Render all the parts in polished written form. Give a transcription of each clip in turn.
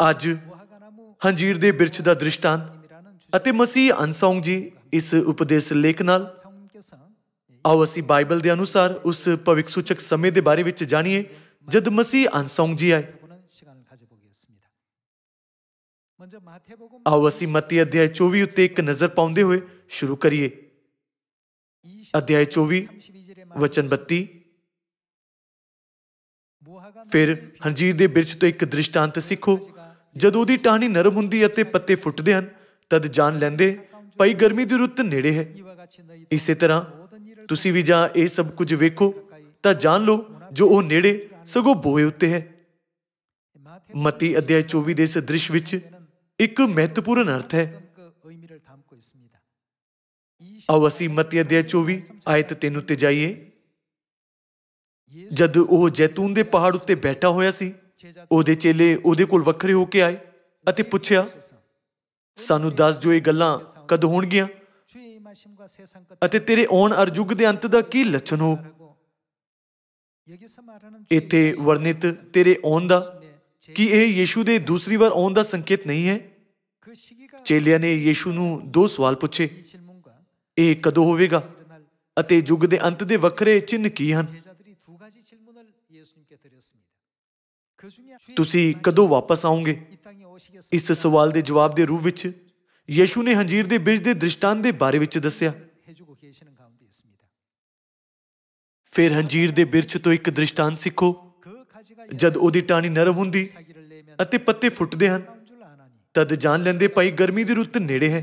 ਅੱਜ ਹੰਜੀਰ ਦੇ ਬਿਰਛ ਦਾ ਦ੍ਰਿਸ਼ਟਾਂਤ ਅਤੇ ਮਸੀਹ ਅਨਸੌਂਗ ਜੀ ਇਸ ਉਪਦੇਸ਼ ਲੇਖ ਨਾਲ ਆਓ ਅਸੀਂ ਬਾਈਬਲ ਦੇ ਅਨੁਸਾਰ ਉਸ ਭਵਿੱਖ ਸੂਚਕ ਸਮੇਂ ਦੇ ਬਾਰੇ ਵਿੱਚ ਜਾਣੀਏ ਜਦ ਮਸੀਹ ਅਨਸੌਂਗ ਜੀ ਆਏ। ਆਓ ਅਸੀਂ ਮੱਤੀ ਅਧਿਆਇ 24 ਉੱਤੇ ਇੱਕ ਨਜ਼ਰ ਪਾਉਂਦੇ ਹੋਏ ਸ਼ੁਰੂ ਕਰੀਏ। ਅਧਿਆਇ 24 ਵਚਨ 32। ਫਿਰ ਹੰਜੀਰ ਦੇ ਬਿਰਛ ਤੋਂ ਇੱਕ ਦ੍ਰਿਸ਼ਟਾਂਤ ਸਿੱਖੋ। ਜਦੋਂ ਉਹਦੀ ਟਾਹਣੀ ਨਰਮ ਹੁੰਦੀ ਅਤੇ ਪੱਤੇ ਫੁੱਟਦੇ ਹਨ ਤਦ ਜਾਣ ਲੈਂਦੇ ਭਾਈ ਗਰਮੀ ਦੀ ਰੁੱਤ ਨੇੜੇ ਹੈ। ਇਸੇ ਤਰ੍ਹਾਂ ਤੁਸੀਂ ਵੀ ਜਾਂ ਇਹ ਸਭ ਕੁਝ ਵੇਖੋ ਤਾਂ ਜਾਣ ਲਓ ਜੋ ਉਹ ਨੇੜੇ ਸਗੋਂ ਬੋਏ ਉੱਤੇ ਹੈ। ਮੱਤੀ ਅਧਿਆਇ 24 ਦੇ ਇਸ ਦ੍ਰਿਸ਼ ਵਿੱਚ ਇੱਕ ਮਹੱਤਵਪੂਰਨ ਅਰਥ ਹੈ। ਆਓ ਅਸੀਂ ਮੱਤੀ ਅਧਿਆਇ 24 ਆਇਤ 3 ਉੱਤੇ ਜਾਈਏ। ਜਦ ਉਹ ਜੈਤੂਨ ਦੇ ਪਹਾੜ ਉੱਤੇ ਬੈਠਾ ਹੋਇਆ ਸੀ, ਉਹਦੇ ਚੇਲੇ ਉਹਦੇ ਕੋਲ ਵੱਖਰੇ ਹੋ ਕੇ ਆਏ ਅਤੇ ਪੁੱਛਿਆ, ਸਾਨੂੰ ਦੱਸ ਜੋ ਇਹ ਗੱਲਾਂ ਕਦ ਹੋਣਗੀਆਂ ਅਤੇ ਤੇਰੇ ਆਉਣ ਅਰ ਯੁੱਗ ਦੇ ਅੰਤ ਦਾ ਕੀ ਲੱਛਣ ਹੋ। ਇੱਥੇ ਵਰਣਿਤ ਤੇਰੇ ਆਉਣ ਦਾ ਕੀ ਇਹ ਯੀਸ਼ੂ ਦੇ ਦੂਸਰੀ ਵਾਰ ਆਉਣ ਦਾ ਸੰਕੇਤ ਨਹੀਂ ਹੈ? ਚੇਲਿਆਂ ਨੇ ਯੀਸ਼ੂ ਨੂੰ 2 ਸਵਾਲ ਪੁੱਛੇ, ਇਹ ਕਦੋਂ ਹੋਵੇਗਾ ਅਤੇ ਯੁੱਗ ਦੇ ਅੰਤ ਦੇ ਵੱਖਰੇ ਚਿੰਨ੍ਹ ਕੀ ਹਨ? ਤੁਸੀਂ ਕਦੋਂ ਵਾਪਸ ਆਓਗੇ? ਇਸ ਸਵਾਲ ਦੇ ਜਵਾਬ ਦੇ ਰੂਪ ਵਿੱਚ ਯੀਸ਼ੂ ਨੇ ਹੰਜੀਰ ਦੇ ਬਿਰਛ ਦੇ ਦ੍ਰਿਸ਼ਟਾਂਤ ਦੇ ਬਾਰੇ ਵਿੱਚ ਦੱਸਿਆ। ਫਿਰ ਹੰਜੀਰ ਦੇ ਬਿਰਛ ਤੋਂ ਇੱਕ ਦ੍ਰਿਸ਼ਟਾਂਤ ਸਿੱਖੋ। ਜਦ ਉਹਦੀ ਟਾਹਣੀ ਨਰਮ ਹੁੰਦੀ ਅਤੇ ਪੱਤੇ ਫੁੱਟਦੇ ਹਨ ਤਦ ਜਾਣ ਲੈਂਦੇ ਭਾਈ ਗਰਮੀ ਦੀ ਰੁੱਤ ਨੇੜੇ ਹੈ।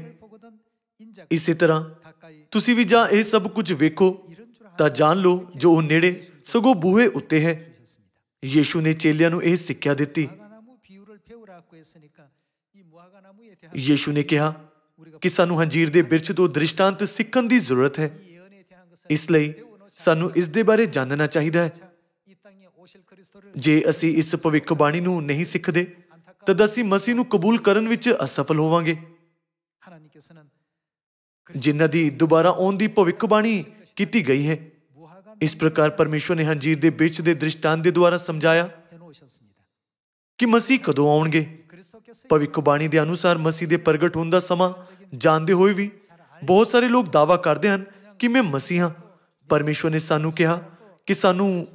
ਇਸੇ ਤਰ੍ਹਾਂ ਤੁਸੀਂ ਵੀ ਜਾਂ ਇਹ ਸਭ ਕੁਝ ਵੇਖੋ ਤਾਂ ਜਾਣ ਲਓ ਜੋ ਉਹ ਨੇੜੇ ਸਗੋਂ ਬੂਹੇ ਉੱਤੇ ਹੈ। ਯੀਸ਼ੂ ਨੇ ਚੇਲਿਆਂ ਨੂੰ ਇਹ ਸਿੱਖਿਆ ਦਿੱਤੀ। ਯੀਸ਼ੂ ਨੇ ਕਿਹਾ ਕਿ ਸਾਨੂੰ ਹੰਜੀਰ ਦੇ ਬਿਰਛ ਤੋਂ ਦ੍ਰਿਸ਼ਟਾਂਤ ਸਿੱਖਣ ਦੀ ਜ਼ਰੂਰਤ ਹੈ। ਇਸ ਲਈ ਸਾਨੂੰ ਇਸ ਦੇ ਬਾਰੇ ਜਾਣਨਾ ਚਾਹੀਦਾ ਹੈ। ਜੇ ਅਸੀਂ ਇਸ ਭਵਿੱਖਬਾਣੀ ਨੂੰ ਨਹੀਂ ਸਿੱਖਦੇ ਤਦ ਅਸੀਂ ਮਸੀਹ ਨੂੰ ਕਬੂਲ ਕਰਨ ਵਿੱਚ ਅਸਫਲ ਹੋਵਾਂਗੇ। ਜਿਨ੍ਹਾਂ ਦੀ ਦੁਬਾਰਾ ਆਉਣ ਦੀ ਭਵਿੱਖਬਾਣੀ ਕੀਤੀ ਗਈ ਹੈ। ਇਸ ਪ੍ਰਕਾਰ ਪਰਮੇਸ਼ਵਰ ਨੇ ਹੰਜੀਰ ਦੇ ਬਿਰਛ ਦੇ ਦ੍ਰਿਸ਼ਟਾਂਤ ਦੇ ਦੁਆਰਾ ਸਮਝਾਇਆ ਕਿ ਮਸੀਹ ਕਦੋਂ ਆਉਣਗੇ। ਭਵਿੱਖਬਾਣੀ ਦੇ ਅਨੁਸਾਰ ਮਸੀਹ ਦੇ ਪ੍ਰਗਟ ਹੋਣ ਦਾ ਸਮਾਂ ਜਾਣਦੇ ਹੋਏ ਵੀ ਬਹੁਤ ਸਾਰੇ ਲੋਕ ਦਾਅਵਾ ਕਰਦੇ ਹਨ ਕਿ ਮੈਂ ਮਸੀਹ ਹਾਂ। ਪਰਮੇਸ਼ਵਰ ਨੇ ਸਾਨੂੰ ਕਿਹਾ ਕਿ ਸਾਨੂੰ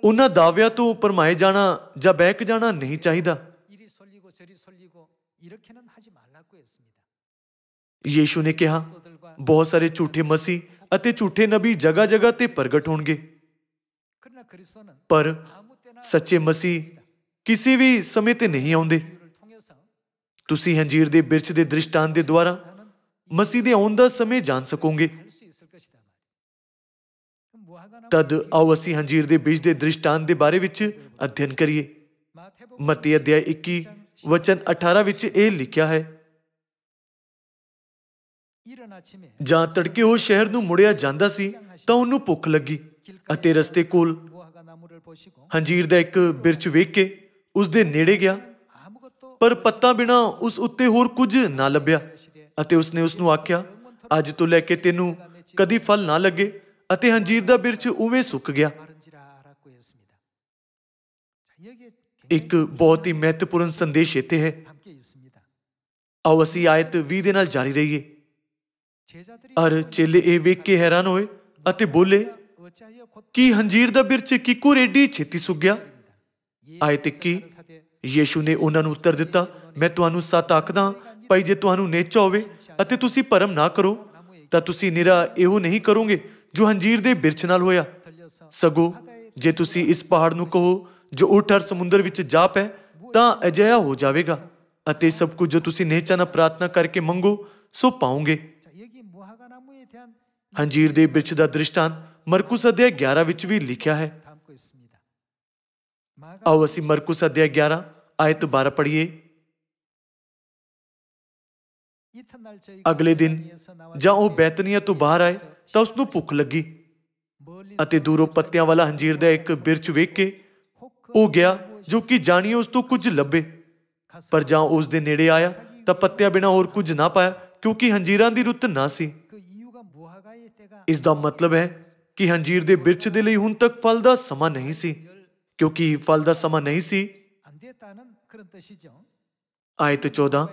ਉਹਨਾਂ ਦਾਅਵਿਆਂ ਤੋਂ ਭਰਮਾਏ ਜਾਣਾ ਜਾਂ ਬਹਿਕ ਜਾਣਾ ਨਹੀਂ ਚਾਹੀਦਾ। ਯੀਸ਼ੂ ਨੇ ਕਿਹਾ ਬਹੁਤ ਸਾਰੇ ਝੂਠੇ ਮਸੀਹ ਅਤੇ ਝੂਠੇ ਨਬੀ ਜਗ੍ਹਾ ਜਗ੍ਹਾ ਤੇ ਪ੍ਰਗਟ ਹੋਣਗੇ, ਪਰ ਸੱਚੇ ਮਸੀਹ ਕਿਸੇ ਵੀ ਸਮੇਂ ਤੇ ਨਹੀਂ ਆਉਂਦੇ। ਤੁਸੀਂ ਹੰਜੀਰ ਦੇ ਬਿਰਛ ਦੇ ਦ੍ਰਿਸ਼ਟਾਂਤ ਦੇ ਦੁਆਰਾ ਮਸੀਹ ਦੇ ਆਉਣ ਦਾ ਸਮੇਂ ਜਾਣ ਸਕੋਗੇ। ਤਦ ਆਓ ਅਸੀਂ ਹੰਜੀਰ ਦੇ ਬਿਰਛ ਦੇ ਦ੍ਰਿਸ਼ਟਾਂਤ ਦੇ ਬਾਰੇ ਵਿੱਚ ਅਧਿਐਨ ਕਰੀਏ। ਮੱਤੀ ਅਧਿਆਇ 21 ਵਚਨ 18 ਵਿੱਚ ਇਹ ਲਿਖਿਆ ਹੈ, ਜਾਂ ਤੜਕੇ ਉਹ ਸ਼ਹਿਰ ਨੂੰ ਮੁੜਿਆ ਜਾਂਦਾ ਸੀ ਤਾਂ ਉਹਨੂੰ ਭੁੱਖ ਲੱਗੀ ਅਤੇ ਰਸਤੇ ਕੋਲ ਹੰਜੀਰ ਦਾ ਇੱਕ ਬਿਰਛ ਵੇਖ ਕੇ ਉਸ ਦੇ ਨੇੜੇ ਗਿਆ, ਪਰ ਪੱਤਾ ਬਿਨਾਂ ਉਸ ਉੱਤੇ ਹੋਰ ਕੁਝ ਨਾ ਲੱਭਿਆ ਅਤੇ ਉਸਨੇ ਉਸ ਨੂੰ ਆਖਿਆ, ਅੱਜ ਤੋਂ ਲੈ ਕੇ ਤੈਨੂੰ ਕਦੀ ਫਲ ਨਾ ਲੱਗੇ। ਅਤੇ ਹੰਜੀਰ ਦਾ ਬਿਰਛ ਉਵੇਂ ਸੁੱਕ ਗਿਆ। ਇੱਕ ਬਹੁਤ ਹੀ ਮਹੱਤਵਪੂਰਨ ਸੰਦੇਸ਼ ਇੱਥੇ ਹੈ। ਆਓ ਅਸੀਂ ਆਇਤ 20 ਦੇ ਨਾਲ ਜਾਰੀ ਰਹੀਏ। ਅਰ ਚੇਲੇ ਇਹ ਵੇਖ ਕੇ ਹੈਰਾਨ ਹੋਏ ਅਤੇ ਬੋਲੇ ਕਿ ਹੰਜੀਰ ਦਾ ਬਿਰਛ ਕਿਕੂ ਏਡੀ ਛੇਤੀ ਸੁੱਕ ਗਿਆ। ਆਇਤ 21 ਯੀਸ਼ੂ ਨੇ ਉਹਨਾਂ ਨੂੰ ਉੱਤਰ ਦਿੱਤਾ, ਮੈਂ ਤੁਹਾਨੂੰ ਸੱਚ ਆਖਦਾ ਭਾਈ ਜੇ ਤੁਹਾਨੂੰ ਨੇਚਾ ਹੋਵੇ ਅਤੇ ਤੁਸੀਂ ਭਰਮ ਨਾ ਕਰੋ ਤਾਂ ਤੁਸੀਂ ਨਿਰਾ ਇਹੋ ਨਹੀਂ ਕਰੋਗੇ ਜੋ ਹੰਜੀਰ ਦੇ ਬਿਰਛ ਨਾਲ ਹੋਇਆ। ਸਗੋਂ ਜੇ ਤੁਸੀਂ ਇਸ ਪਹਾੜ ਨੂੰ ਕਹੋ ਜੋ ਉੱਠ ਹਰ ਸਮੁੰਦਰ ਵਿੱਚ ਜਾ ਪੈ ਤਾਂ ਅਜਿਹਾ ਹੋ ਜਾਵੇਗਾ ਅਤੇ ਸਭ ਕੁਝ ਜੋ ਤੁਸੀਂ ਨੇਚਾ ਨਾਲ ਪ੍ਰਾਰਥਨਾ ਕਰਕੇ ਮੰਗੋ ਸੋ ਪਾਓਗੇ। ਹੰਜੀਰ ਦੇ ਬਿਰਛ ਦਾ ਦ੍ਰਿਸ਼ਟਾਂਤ ਮਰਕੁਸ ਅਧਿਆਇ 11 ਵਿੱਚ ਵੀ ਲਿਖਿਆ ਹੈ। ਆਓ ਅਸੀਂ ਮਰਕੁਸ ਅਧਿਆਇ 11 ਆਇਤ 12 ਪੜ੍ਹੀਏ। ਅਗਲੇ ਦਿਨ ਜਾਂ ਉਹ ਬੈਤਨੀਆ ਤੋਂ ਬਾਹਰ ਆਏ ਤਾਂ ਉਸਨੂੰ ਭੁੱਖ ਲੱਗੀ ਅਤੇ ਦੂਰੋਂ ਪੱਤਿਆਂ ਵਾਲਾ ਹੰਜੀਰ ਦਾ ਇੱਕ ਬਿਰਛ ਵੇਖ ਕੇ ਉਹ ਗਿਆ ਜੋ ਕਿ ਜਾਣੀਏ ਉਸ ਤੋਂ ਕੁਝ ਲੱਭੇ, ਪਰ ਜਾਂ ਉਸ ਦੇ ਨੇੜੇ ਆਇਆ ਤਾਂ ਪੱਤਿਆਂ ਬਿਨਾਂ ਹੋਰ ਕੁਝ ਨਾ ਪਾਇਆ ਕਿਉਂਕਿ ਹੰਜੀਰਾਂ ਦੀ ਰੁੱਤ ਨਾ ਸੀ। ਇਸ ਦਾ ਮਤਲਬ ਹੈ ਕਿ ਹੰਜੀਰ ਦੇ ਬਿਰਛ ਦੇ ਲਈ ਹੁਣ ਤੱਕ ਫਲ ਦਾ ਸਮਾਂ ਨਹੀਂ ਸੀ। ਕਿਉਂਕਿ ਫਲ ਦਾ ਸਮਾਂ ਨਹੀਂ ਸੀ ਆਇਤ 14।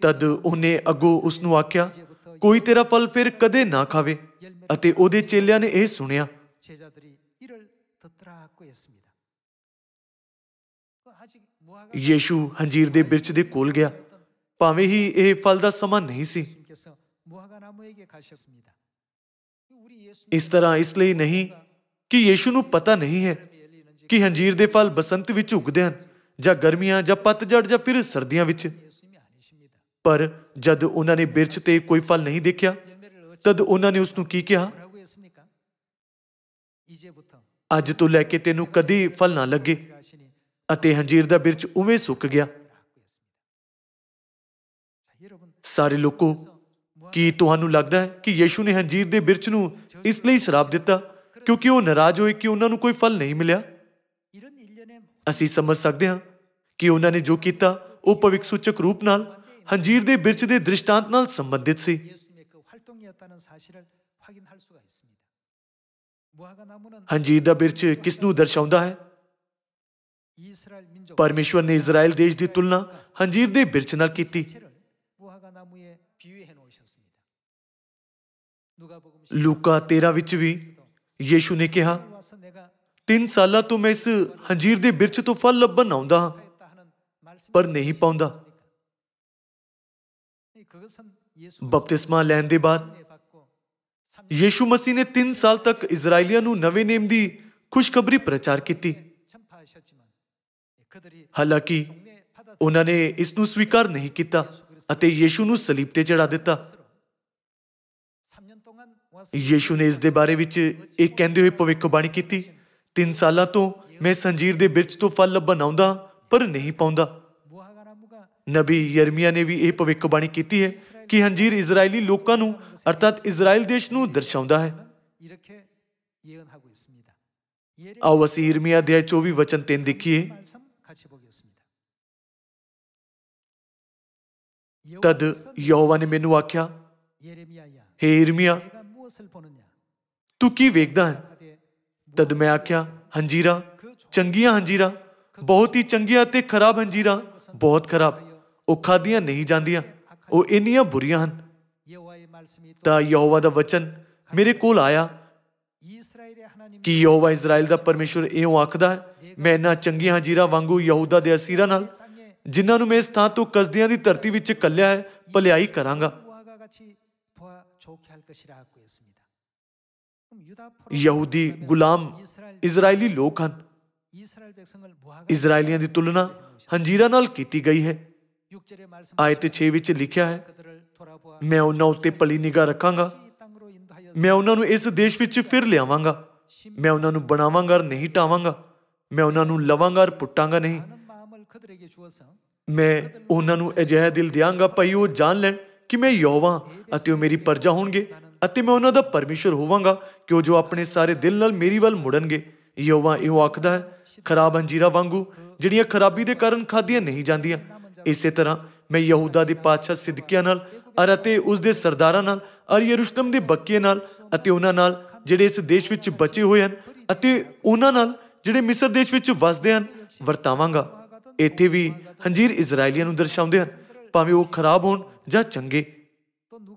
ਤਦ ਉਹਨੇ ਅੱਗੋਂ ਉਸ ਨੂੰ ਆਖਿਆ, ਕੋਈ ਤੇਰਾ ਫਲ ਫਿਰ ਕਦੇ ਨਾ ਖਾਵੇ। ਅਤੇ ਉਹਦੇ ਚੇਲਿਆਂ ਨੇ ਇਹ ਸੁਣਿਆ। ਯੀਸ਼ੂ ਹੰਜੀਰ ਦੇ ਬਿਰਛ ਦੇ ਕੋਲ ਗਿਆ, ਭਾਵੇਂ ਹੀ ਇਹ ਫਲ ਦਾ ਸਮਾਂ ਨਹੀਂ ਸੀ। ਇਸ ਤਰ੍ਹਾਂ ਇਸ ਲਈ ਨਹੀਂ ਕਿ ਯੀਸ਼ੂ ਨੂੰ ਪਤਾ ਨਹੀਂ ਹੈ ਕਿ ਹੰਜੀਰ ਦੇ ਫਲ ਬਸੰਤ ਵਿੱਚ ਉਗਦੇ ਹਨ, ਜਾਂ ਗਰਮੀਆਂ, ਜਾਂ ਪਤਝੜ, ਜਾਂ ਫਿਰ ਸਰਦੀਆਂ ਵਿੱਚ। ਪਰ ਜਦ ਉਹਨਾਂ ਨੇ ਬਿਰਛ ਤੇ ਕੋਈ ਫਲ ਨਹੀਂ ਦੇਖਿਆ, ਤਦ ਉਹਨਾਂ ਨੇ ਉਸ ਨੂੰ ਕੀ ਕਿਹਾ? ਅੱਜ ਤੋਂ ਲੈ ਕੇ ਤੈਨੂੰ ਕਦੀ ਫਲ ਨਾ ਲੱਗੇ। ਅਤੇ ਹੰਜੀਰ ਦਾ ਬਿਰਛ ਉਵੇਂ ਸੁੱਕ ਗਿਆ। ਸਾਰੇ ਲੋਕੋ, ਕੀ ਤੁਹਾਨੂੰ ਲੱਗਦਾ ਹੈ ਕਿ ਯੀਸ਼ੂ ਨੇ ਹੰਜੀਰ ਦੇ ਬਿਰਛ ਨੂੰ ਇਸ ਲਈ ਸ਼ਰਾਪ ਦਿੱਤਾ ਕਿਉਂਕਿ ਉਹ ਨਾਰਾਜ਼ ਹੋਏ ਕਿ ਉਹਨਾਂ ਨੂੰ ਕੋਈ ਫਲ ਨਹੀਂ ਮਿਲਿਆ? ਅਸੀਂ ਸਮਝ ਸਕਦੇ ਹਾਂ ਕਿ ਉਹਨਾਂ ਨੇ ਜੋ ਕੀਤਾ ਉਹ ਭਵਿੱਖ ਸੂਚਕ ਰੂਪ ਨਾਲ ਹੰਜੀਰ ਦੇ ਬਿਰਛ ਦੇ ਦ੍ਰਿਸ਼ਟਾਂਤ ਨਾਲ ਸੰਬੰਧਿਤ ਸੀ। ਹੰਜੀਰ ਦਾ ਬਿਰਛ ਕਿਸ ਨੂੰ ਦਰਸਾਉਂਦਾ ਹੈ? ਪਰਮੇਸ਼ਵਰ ਨੇ ਇਜ਼ਰਾਈਲ ਦੇਸ਼ ਦੀ ਤੁਲਨਾ ਹੰਜੀਰ ਦੇ ਬਿਰਛ ਨਾਲ ਕੀਤੀ। ਲੂਕਾ 13 ਵਿੱਚ ਵੀ ਯੀਸ਼ੂ ਨੇ ਕਿਹਾ, 3 ਸਾਲਾਂ ਤੋਂ ਮੈਂ ਇਸ ਹੰਜੀਰ ਦੇ ਬਿਰਛ ਤੋਂ ਫਲ ਲੱਭਣ ਆਉਂਦਾ ਹਾਂ, ਪਰ ਨਹੀਂ ਪਾਉਂਦਾ। ਬਪਤਿਸਮਾ ਲੈਣ ਦੇ ਬਾਅਦ ਯੀਸ਼ੂ ਮਸੀਹ ਨੇ 3 ਸਾਲ ਤੱਕ ਇਜ਼ਰਾਈਲੀਆਂ ਨੂੰ ਨਵੇਂ ਨੇਮ ਦੀ ਖੁਸ਼ਖਬਰੀ ਪ੍ਰਚਾਰ ਕੀਤੀ। ਹਾਲਾਂਕਿ ਉਹਨਾਂ ਨੇ ਇਸ ਨੂੰ ਸਵੀਕਾਰ ਨਹੀਂ ਕੀਤਾ ਅਤੇ ਯੀਸ਼ੂ ਨੂੰ ਸਲੀਬ ਤੇ ਚੜਾ ਦਿੱਤਾ। ਯੀਸ਼ੂ ਨੇ ਇਸ ਦੇ ਬਾਰੇ ਵਿੱਚ ਇਹ ਕਹਿੰਦੇ ਹੋਏ ਭਵਿੱਖਬਾਣੀ ਕੀਤੀ, 3 ਸਾਲਾਂ ਤੋਂ ਮੈਂ ਇਸ ਹੰਜੀਰ ਦੇ ਬਿਰਛ ਤੋਂ ਫਲ ਲੱਭਣ ਆਉਂਦਾ ਪਰ ਨਹੀਂ ਪਾਉਂਦਾ। ਨਬੀ ਯਰਮੀਆ ਨੇ ਵੀ ਇਹ ਭਵਿੱਖਬਾਣੀ ਕੀਤੀ ਹੈ ਕਿ ਹੰਜੀਰ ਇਜ਼ਰਾਈਲੀ ਲੋਕਾਂ ਨੂੰ ਅਰਥਾਤ ਇਜ਼ਰਾਈਲ ਦੇਸ਼ ਨੂੰ ਦਰਸਾਉਂਦਾ ਹੈ। ਆਓ ਅਸੀਂ ਯਰਮੀਆ ਅਧਿਆਇ 24 ਵਚਨ 3 ਦੇਖੀਏ। ਤਦ ਯਹੋਵਾ ਨੇ ਮੈਨੂੰ ਆਖਿਆ, ਹੇ ਯਰਮੀਆ, ਤੂੰ ਕੀ ਵੇਖਦਾ ਹੈ? ਤਦ ਮੈਂ ਆਖਿਆ, ਹੰਜੀਰਾਂ, ਚੰਗੀਆਂ ਹੰਜੀਰਾਂ, ਬਹੁਤ ਹੀ ਚੰਗੀਆਂ ਅਤੇ ਖਰਾਬ ਹੰਜੀਰਾਂ, ਬਹੁਤ ਖਰਾਬ। ਉਹ ਖਾਧੀਆਂ ਨਹੀਂ ਜਾਂਦੀਆਂ, ਉਹ ਇੰਨੀਆਂ ਬੁਰੀਆਂ ਹਨ। ਤਾਂ ਯਹੋਵਾ ਦਾ ਵਚਨ ਮੇਰੇ ਕੋਲ ਆਇਆ ਕਿ ਯਹੋਵਾ ਇਜ਼ਰਾਈਲ ਦਾ ਪਰਮੇਸ਼ਵਰ ਇਉਂ ਆਖਦਾ ਹੈ, ਮੈਂ ਇਹਨਾਂ ਚੰਗੀਆਂ ਹੰਜੀਰਾਂ ਵਾਂਗੂ ਯਹੂਦਾ ਦੇ ਅਸੀਰਾਂ ਨਾਲ, ਜਿਨ੍ਹਾਂ ਨੂੰ ਮੈਂ ਇਸ ਥਾਂ ਤੋਂ ਕਸਦਿਆਂ ਦੀ ਧਰਤੀ ਵਿੱਚ ਕੱਲਿਆ ਹੈ, ਭਲਾਈ ਕਰਾਂਗਾ। ਯਹੂਦੀ ਗੁਲਾਮ ਇਜ਼ਰਾਈਲੀ ਲੋਕ ਹਨ। ਇਜ਼ਰਾਈਲੀਆਂ ਦੀ ਤੁਲਨਾ ਹੰਜੀਰਾਂ ਨਾਲ ਕੀਤੀ ਗਈ ਹੈ। ਆਇਤ 6 ਵਿੱਚ ਲਿਖਿਆ ਹੈ, ਮੈਂ ਉਹਨਾਂ ਉੱਤੇ ਭਲੀ ਨਿਗਾਹ ਰੱਖਾਂਗਾ, ਮੈਂ ਉਹਨਾਂ ਨੂੰ ਇਸ ਦੇਸ਼ ਵਿੱਚ ਫਿਰ ਲਿਆਵਾਂਗਾ, ਮੈਂ ਉਹਨਾਂ ਨੂੰ ਬਣਾਵਾਂਗਾ ਨਹੀਂ ਢਾਵਾਂਗਾ, ਮੈਂ ਉਹਨਾਂ ਨੂੰ ਲਵਾਂਗਾ ਪੁੱਟਾਂਗਾ ਨਹੀਂ। ਮੈਂ ਉਹਨਾਂ ਨੂੰ ਅਜਿਹਾ ਦਿਲ ਦਿਆਂਗਾ ਭਾਈ ਉਹ ਜਾਣ ਲੈਣ ਕਿ ਮੈਂ ਯਹੋਵਾ ਅਤੇ ਉਹ ਮੇਰੀ ਪ੍ਰਜਾ ਹੋਣਗੇ ਅਤੇ ਮੈਂ ਉਹਨਾਂ ਦਾ ਪਰਮੇਸ਼ਵਰ ਹੋਵਾਂਗਾ ਕਿ ਉਹ ਜੋ ਆਪਣੇ ਸਾਰੇ ਦਿਲ ਨਾਲ ਮੇਰੀ ਵੱਲ ਮੁੜਨਗੇ। ਯਹੋਵਾ ਇਹੋ ਆਖਦਾ ਹੈ, ਖਰਾਬ ਅੰਜੀਰਾਂ ਵਾਂਗੂ ਜਿਹੜੀਆਂ ਖਰਾਬੀ ਦੇ ਕਾਰਨ ਖਾਧੀਆਂ ਨਹੀਂ ਜਾਂਦੀਆਂ, ਇਸੇ ਤਰ੍ਹਾਂ ਮੈਂ ਯਹੂਦਾ ਦੇ ਪਾਤਸ਼ਾਹ ਸਿਦਕਿਆ ਨਾਲ ਅਤੇ ਉਸ ਦੇ ਸਰਦਾਰਾਂ ਨਾਲ ਅਰ ਯਰੂਸ਼ਲਮ ਦੇ ਬੱਕੀਏ ਨਾਲ ਅਤੇ ਉਹਨਾਂ ਨਾਲ ਜਿਹੜੇ ਇਸ ਦੇਸ਼ ਵਿੱਚ ਬਚੇ ਹੋਏ ਹਨ ਅਤੇ ਉਹਨਾਂ ਨਾਲ ਜਿਹੜੇ ਮਿਸਰ ਦੇਸ਼ ਵਿੱਚ ਵਸਦੇ ਹਨ ਵਰਤਾਵਾਂਗਾ। ਇੱਥੇ ਵੀ ਹੰਜੀਰ ਇਜ਼ਰਾਈਲੀਆਂ ਨੂੰ ਦਰਸਾਉਂਦੇ ਹਨ, ਭਾਵੇਂ ਉਹ ਖਰਾਬ ਹੋਣ ਜਾਂ ਚੰਗੇ।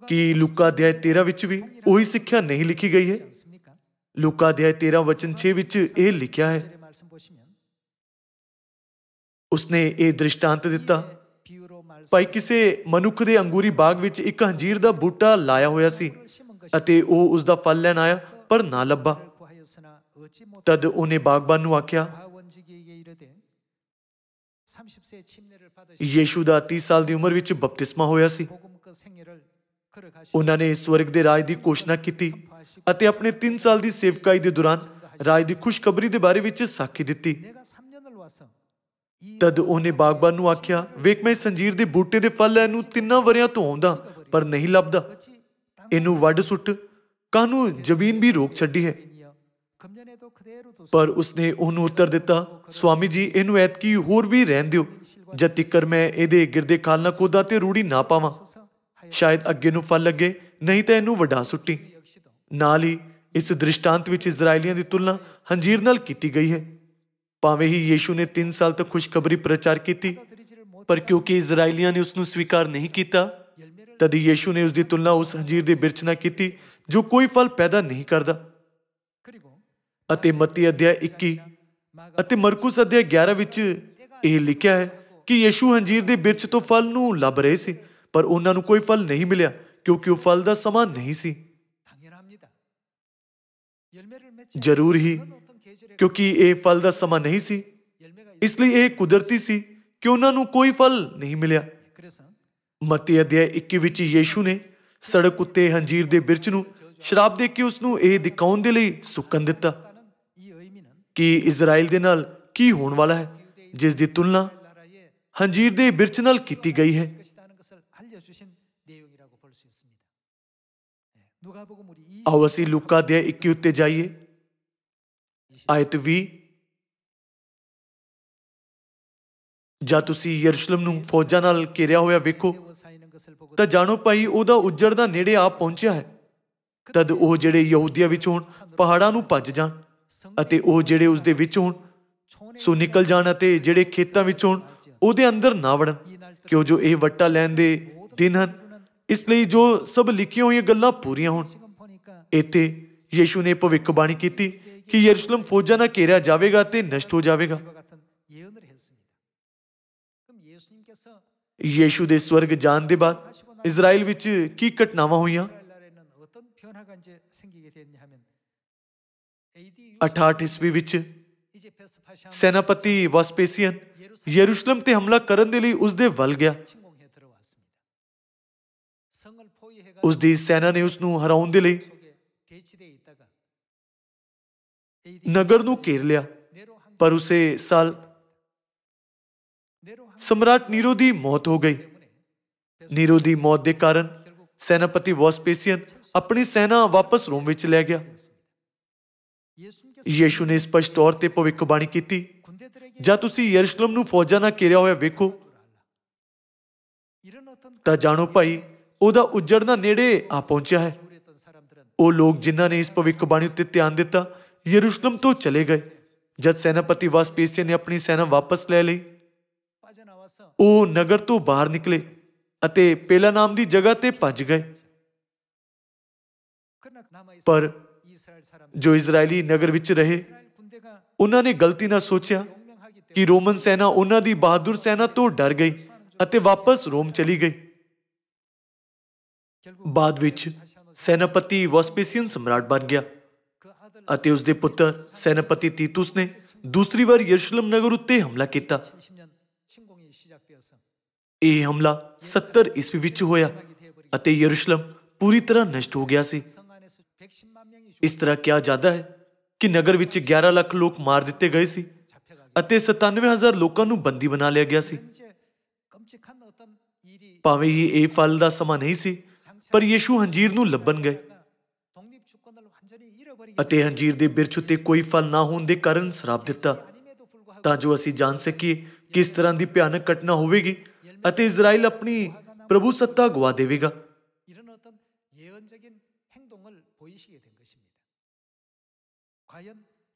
ਕਿ ਲੂਕਾ ਅਧਿਆਇ 13 ਵਿੱਚ ਵੀ ਉਹੀ ਸਿੱਖਿਆ ਨਹੀਂ ਲਿਖੀ ਗਈ ਹੈ? ਲੂਕਾ ਅਧਿਆਇ 13 ਵਚਨ 6 ਵਿੱਚ ਇਹ ਲਿਖਿਆ ਹੈ, ਉਸਨੇ ਇਹ ਦ੍ਰਿਸ਼ਟਾਂਤ ਦਿੱਤਾ, ਭਾਈ ਕਿਸੇ ਮਨੁੱਖ ਦੇ ਅੰਗੂਰੀ ਬਾਗ ਵਿੱਚ ਇੱਕ ਹੰਜੀਰ ਦਾ ਬੂਟਾ ਲਾਇਆ ਹੋਇਆ ਸੀ ਅਤੇ ਉਹ ਉਸਦਾ ਫਲ ਲੈਣ ਆਇਆ ਪਰ ਨਾ ਲੱਭਾ। ਤਦ ਉਹਨੇ ਬਾਗਬਾਨ ਨੂੰ ਆਖਿਆ, ਯੀਸ਼ੂ ਦਾ 30 ਸਾਲ ਦੀ ਉਮਰ ਵਿੱਚ ਬਪਤਿਸਮਾ ਹੋਇਆ ਸੀ। ਉਹਨਾਂ ਨੇ ਸਵਰਗ ਦੇ ਰਾਜ ਦੀ ਘੋਸ਼ਣਾ ਕੀਤੀ ਅਤੇ ਆਪਣੇ 3 ਸਾਲ ਦੀ ਸੇਵਕਾਈ ਦੇ ਦੌਰਾਨ ਰਾਜ ਦੀ ਖੁਸ਼ਖਬਰੀ ਦੇ ਬਾਰੇ ਵਿੱਚ ਸਾਖੀ ਦਿੱਤੀ। ਤਦ ਉਹਨੇ ਬਾਗਬਾਨ ਨੂੰ ਆਖਿਆ, ਵੇਖ ਮੈਂ ਇਸ ਅੰਜੀਰ ਦੇ ਬੂਟੇ ਦੇ ਫਲ ਲੈਣ ਨੂੰ 3 ਵਰ੍ਹਿਆਂ ਤੋਂ ਆਉਂਦਾ ਪਰ ਨਹੀਂ ਲੱਭਦਾ, ਇਹਨੂੰ ਵੱਢ ਸੁੱਟ, ਕਾਹਨੂੰ ਜ਼ਮੀਨ ਵੀ ਰੋਕ ਛੱਡੀ ਹੈ। ਪਰ ਉਸਨੇ ਉਹਨੂੰ ਉੱਤਰ ਦਿੱਤਾ, ਸਵਾਮੀ ਜੀ, ਇਹਨੂੰ ਐਤਕੀ ਹੋਰ ਵੀ ਰਹਿਣ ਦਿਓ, ਜਦ ਤੀਕਰ ਮੈਂ ਇਹਦੇ ਗਿਰਦੇ ਖਾਲ ਨਾ ਖੋਦਾਂ ਤੇ ਰੂੜੀ ਨਾ ਪਾਵਾਂ, ਸ਼ਾਇਦ ਅੱਗੇ ਨੂੰ ਫਲ ਲੱਗੇ, ਨਹੀਂ ਤਾਂ ਇਹਨੂੰ ਵਢਾ ਸੁੱਟੀ। ਨਾਲ ਹੀ ਇਸ ਦ੍ਰਿਸ਼ਟਾਂਤ ਵਿੱਚ ਇਜ਼ਰਾਈਲੀਆਂ ਦੀ ਤੁਲਨਾ ਹੰਜੀਰ ਨਾਲ ਕੀਤੀ ਗਈ ਹੈ। ਭਾਵੇਂ ਹੀ ਯੀਸ਼ੂ ਨੇ 3 ਸਾਲ ਤੱਕ ਖੁਸ਼ਖਬਰੀ ਪ੍ਰਚਾਰ ਕੀਤੀ, ਪਰ ਕਿਉਂਕਿ ਇਜ਼ਰਾਈਲੀਆਂ ਨੇ ਉਸ ਨੂੰ ਸਵੀਕਾਰ ਨਹੀਂ ਕੀਤਾ, ਤਦ ਯੀਸ਼ੂ ਨੇ ਉਸ ਦੀ ਤੁਲਨਾ ਉਸ ਅੰਜੀਰ ਦੇ ਬਿਰਛ ਨਾਲ ਕੀਤੀ ਜੋ ਕੋਈ ਫਲ ਪੈਦਾ ਨਹੀਂ ਕਰਦਾ। ਅਤੇ ਮੱਤੀ ਅਧਿਆਇ 21 ਅਤੇ ਮਰਕੁਸ ਅਧਿਆਇ 11 ਵਿੱਚ ਇਹ ਲਿਖਿਆ ਹੈ ਕਿ ਯੀਸ਼ੂ ਅੰਜੀਰ ਦੇ ਬਿਰਛ ਤੋਂ ਫਲ ਨੂੰ ਲੱਭ ਰਹੇ ਸੀ, ਪਰ ਉਹਨਾਂ ਨੂੰ ਕੋਈ ਫਲ ਨਹੀਂ ਮਿਲਿਆ ਕਿਉਂਕਿ ਉਹ ਫਲ ਦਾ ਸਮਾਂ ਨਹੀਂ ਸੀ। ਜ਼ਰੂਰ ਹੀ ਕਿਉਂਕਿ ਇਹ ਫਲ ਦਾ ਸਮਾਂ ਨਹੀਂ ਸੀ, ਇਸ ਲਈ ਇਹ ਕੁਦਰਤੀ ਸੀ ਕਿ ਉਹਨਾਂ ਨੂੰ ਕੋਈ ਫਲ ਨਹੀਂ ਮਿਲਿਆ। ਮੱਤੀ ਅਧਿਆਇ 21 ਵਿੱਚ ਯੀਸ਼ੂ ਨੇ ਸੜਕ ਉੱਤੇ ਅੰਜੀਰ ਦੇ ਬਿਰਛ ਨੂੰ ਸ਼ਰਾਪ ਦੇ ਕੇ ਉਸ ਨੂੰ ਇਹ ਦਿਖਾਉਣ ਦੇ ਲਈ ਸੁੱਕਣ ਦਿੱਤਾ ਕਿ ਇਜ਼ਰਾਈਲ ਦੇ ਨਾਲ ਕੀ ਹੋਣ ਵਾਲਾ ਹੈ, ਜਿਸ ਦੀ ਤੁਲਨਾ ਅੰਜੀਰ ਦੇ ਬਿਰਛ ਨਾਲ ਕੀਤੀ ਗਈ ਹੈ। ਆਓ ਅਸੀਂ ਲੂਕਾ ਅਧਿਆਇ 21 ਉੱਤੇ ਜਾਈਏ। ਆਇਤ 20। ਜਦ ਤੁਸੀਂ ਯਰੂਸ਼ਲਮ ਨੂੰ ਫੌਜਾਂ ਨਾਲ ਘੇਰਿਆ ਹੋਇਆ ਵੇਖੋ ਤਾਂ ਜਾਣੋ ਭਾਈ ਉਹਦਾ ਉੱਜੜਦਾ ਨੇੜੇ ਆ ਪਹੁੰਚਿਆ ਹੈ। ਤਦ ਉਹ ਜਿਹੜੇ ਯਹੂਦੀਆਂ ਵਿੱਚ ਹੋਣ ਪਹਾੜਾਂ ਨੂੰ ਭੱਜ ਜਾਣ, ਅਤੇ ਉਹ ਜਿਹੜੇ ਉਸ ਦੇ ਵਿੱਚ ਹੋਣ ਸੋ ਨਿਕਲ ਜਾਣ, ਅਤੇ ਜਿਹੜੇ ਖੇਤਾਂ ਵਿੱਚ ਹੋਣ ਉਹਦੇ ਅੰਦਰ ਨਾ ਵੜਨ, ਕਿਉਂ ਜੋ ਇਹ ਵੱਟਾ ਲੈਣ ਦੇ ਦਿਨ ਹਨ, ਇਸ ਲਈ ਜੋ ਸਭ ਲਿਖੀਆਂ ਹੋਈਆਂ ਗੱਲਾਂ ਪੂਰੀਆਂ ਹੋਣ। ਇੱਥੇ ਯੀਸ਼ੂ ਨੇ ਭਵਿੱਖਬਾਣੀ ਕੀਤੀ ਕਿ ਯਰੂਸ਼ਲਮ ਫੌਜਾਂ ਨਾਲ ਘੇਰਿਆ ਜਾਵੇਗਾ ਤੇ ਨਸ਼ਟ ਹੋ ਜਾਵੇਗਾ। ਯੀਸ਼ੂ ਦੇ ਸਵਰਗ ਜਾਣ ਦੇ ਬਾਅਦ ਇਜ਼ਰਾਈਲ ਵਿੱਚ ਕੀ ਘਟਨਾਵਾਂ ਹੋਈਆਂ? 68 ਈਸਵੀ ਵਿੱਚ ਸੈਨਾਪਤੀ ਵਸਪੇਸੀਅਨ ਯਰੂਸ਼ਲਮ ਤੇ ਹਮਲਾ ਕਰਨ ਦੇ ਲਈ ਉਸ ਦੇ ਵੱਲ ਗਿਆ। ਉਸ ਦੀ ਸੈਨਾ ਨੇ ਉਸ ਨੂੰ ਹਰਾਉਣ ਦੇ ਲਈ ਨਗਰ ਨੂੰ ਘੇਰ ਲਿਆ, ਪਰ ਉਸੇ ਸਾਲ ਸਮਰਾਟ ਨੀਰੋ ਦੀ ਮੌਤ ਹੋ ਗਈ। ਨੀਰੋ ਦੀ ਮੌਤ ਦੇ ਕਾਰਨ ਸੈਨਾਪਤੀ ਵਸਪੇਸੀਅਨ ਆਪਣੀ ਸੈਨਾ ਵਾਪਸ ਰੋਮ ਵਿੱਚ ਲੈ ਗਿਆ। ਯੀਸ਼ੂ ਨੇ ਸਪਸ਼ਟ ਤੌਰ ਤੇ ਭਵਿੱਖਬਾਣੀ ਕੀਤੀ, ਜਦ ਤੁਸੀਂ ਯਰੂਸ਼ਲਮ ਨੂੰ ਫੌਜਾਂ ਨਾਲ ਘੇਰਿਆ ਹੋਇਆ ਵੇਖੋ ਤਾਂ ਜਾਣੋ ਭਾਈ ਉਹਦਾ ਉੱਜੜਨਾ ਨੇੜੇ ਆ ਪਹੁੰਚਿਆ ਹੈ। ਉਹ ਲੋਕ ਜਿਨ੍ਹਾਂ ਨੇ ਇਸ ਭਵਿੱਖਬਾਣੀ ਉੱਤੇ ਧਿਆਨ ਦਿੱਤਾ ਯਰੂਸ਼ਲਮ ਤੋਂ ਚਲੇ ਗਏ। ਜਦ ਸੈਨਾਪਤੀ ਵਸਪੇਸੀਅਨ ਨੇ ਆਪਣੀ ਸੈਨਾ ਵਾਪਸ ਲੈ ਲਈ, ਉਹ ਨਗਰ ਤੋਂ ਬਾਹਰ ਨਿਕਲੇ ਅਤੇ ਪੇਲਾ ਨਾਮ ਦੀ ਜਗ੍ਹਾ ਤੇ ਭੱਜ ਗਏ। ਪਰ ਜੋ ਇਜ਼ਰਾਈਲੀ ਨਗਰ ਵਿੱਚ ਰਹੇ, ਉਹਨਾਂ ਨੇ ਗਲਤੀ ਨਾਲ ਸੋਚਿਆ ਕਿ ਰੋਮਨ ਸੈਨਾ ਉਹਨਾਂ ਦੀ ਬਹਾਦਰ ਸੈਨਾ ਤੋਂ ਡਰ ਗਈ ਅਤੇ ਵਾਪਸ ਰੋਮ ਚਲੀ ਗਈ। ਬਾਅਦ ਵਿੱਚ ਸੈਨਾਪਤੀ ਵਸਪੇਸੀਅਨ ਸਮਰਾਟ ਬਣ ਗਿਆ ਅਤੇ ਉਸ ਦੇ ਪੁੱਤਰ ਸੈਨਾਪਤੀ ਤੀਤੁਸ ਨੇ ਦੂਸਰੀ ਵਾਰ ਯਰੂਸ਼ਲਮ ਨਗਰ ਉੱਤੇ ਹਮਲਾ ਕੀਤਾ। ਇਹ ਹਮਲਾ 70 ਈਸਵੀ ਵਿੱਚ ਹੋਇਆ ਅਤੇ ਯਰੂਸ਼ਲਮ ਪੂਰੀ ਤਰ੍ਹਾਂ ਨਸ਼ਟ ਹੋ ਗਿਆ ਸੀ। ਇਸ ਤਰ੍ਹਾਂ ਕਿਹਾ ਜਾਂਦਾ ਹੈ ਕਿ ਨਗਰ ਵਿੱਚ 11 ਲੱਖ ਲੋਕ ਮਾਰ ਦਿੱਤੇ ਗਏ ਸੀ ਅਤੇ 97,000 ਲੋਕਾਂ ਨੂੰ ਬੰਦੀ ਬਣਾ ਲਿਆ ਗਿਆ ਸੀ। ਭਾਵੇਂ ਹੀ ਇਹ ਫਲ ਦਾ ਸਮਾਂ ਨਹੀਂ ਸੀ, ਪਰ ਯੀਸ਼ੂ ਅੰਜੀਰ ਨੂੰ ਲੱਭਣ ਗਏ ਅਤੇ ਅੰਜੀਰ ਦੇ ਬਿਰਛ ਉੱਤੇ ਕੋਈ ਫਲ ਨਾ ਹੋਣ ਦੇ ਕਾਰਨ ਸਰਾਪ ਦਿੱਤਾ, ਤਾਂ ਜੋ ਅਸੀਂ ਜਾਣ ਸਕੀਏ ਕਿਸ ਤਰ੍ਹਾਂ ਦੀ ਭਿਆਨਕ ਘਟਨਾ ਹੋਵੇਗੀ ਅਤੇ ਇਜ਼ਰਾਈਲ ਆਪਣੀ ਪ੍ਰਭੂ ਸੱਤਾ ਗਵਾ ਦੇਵੇਗਾ।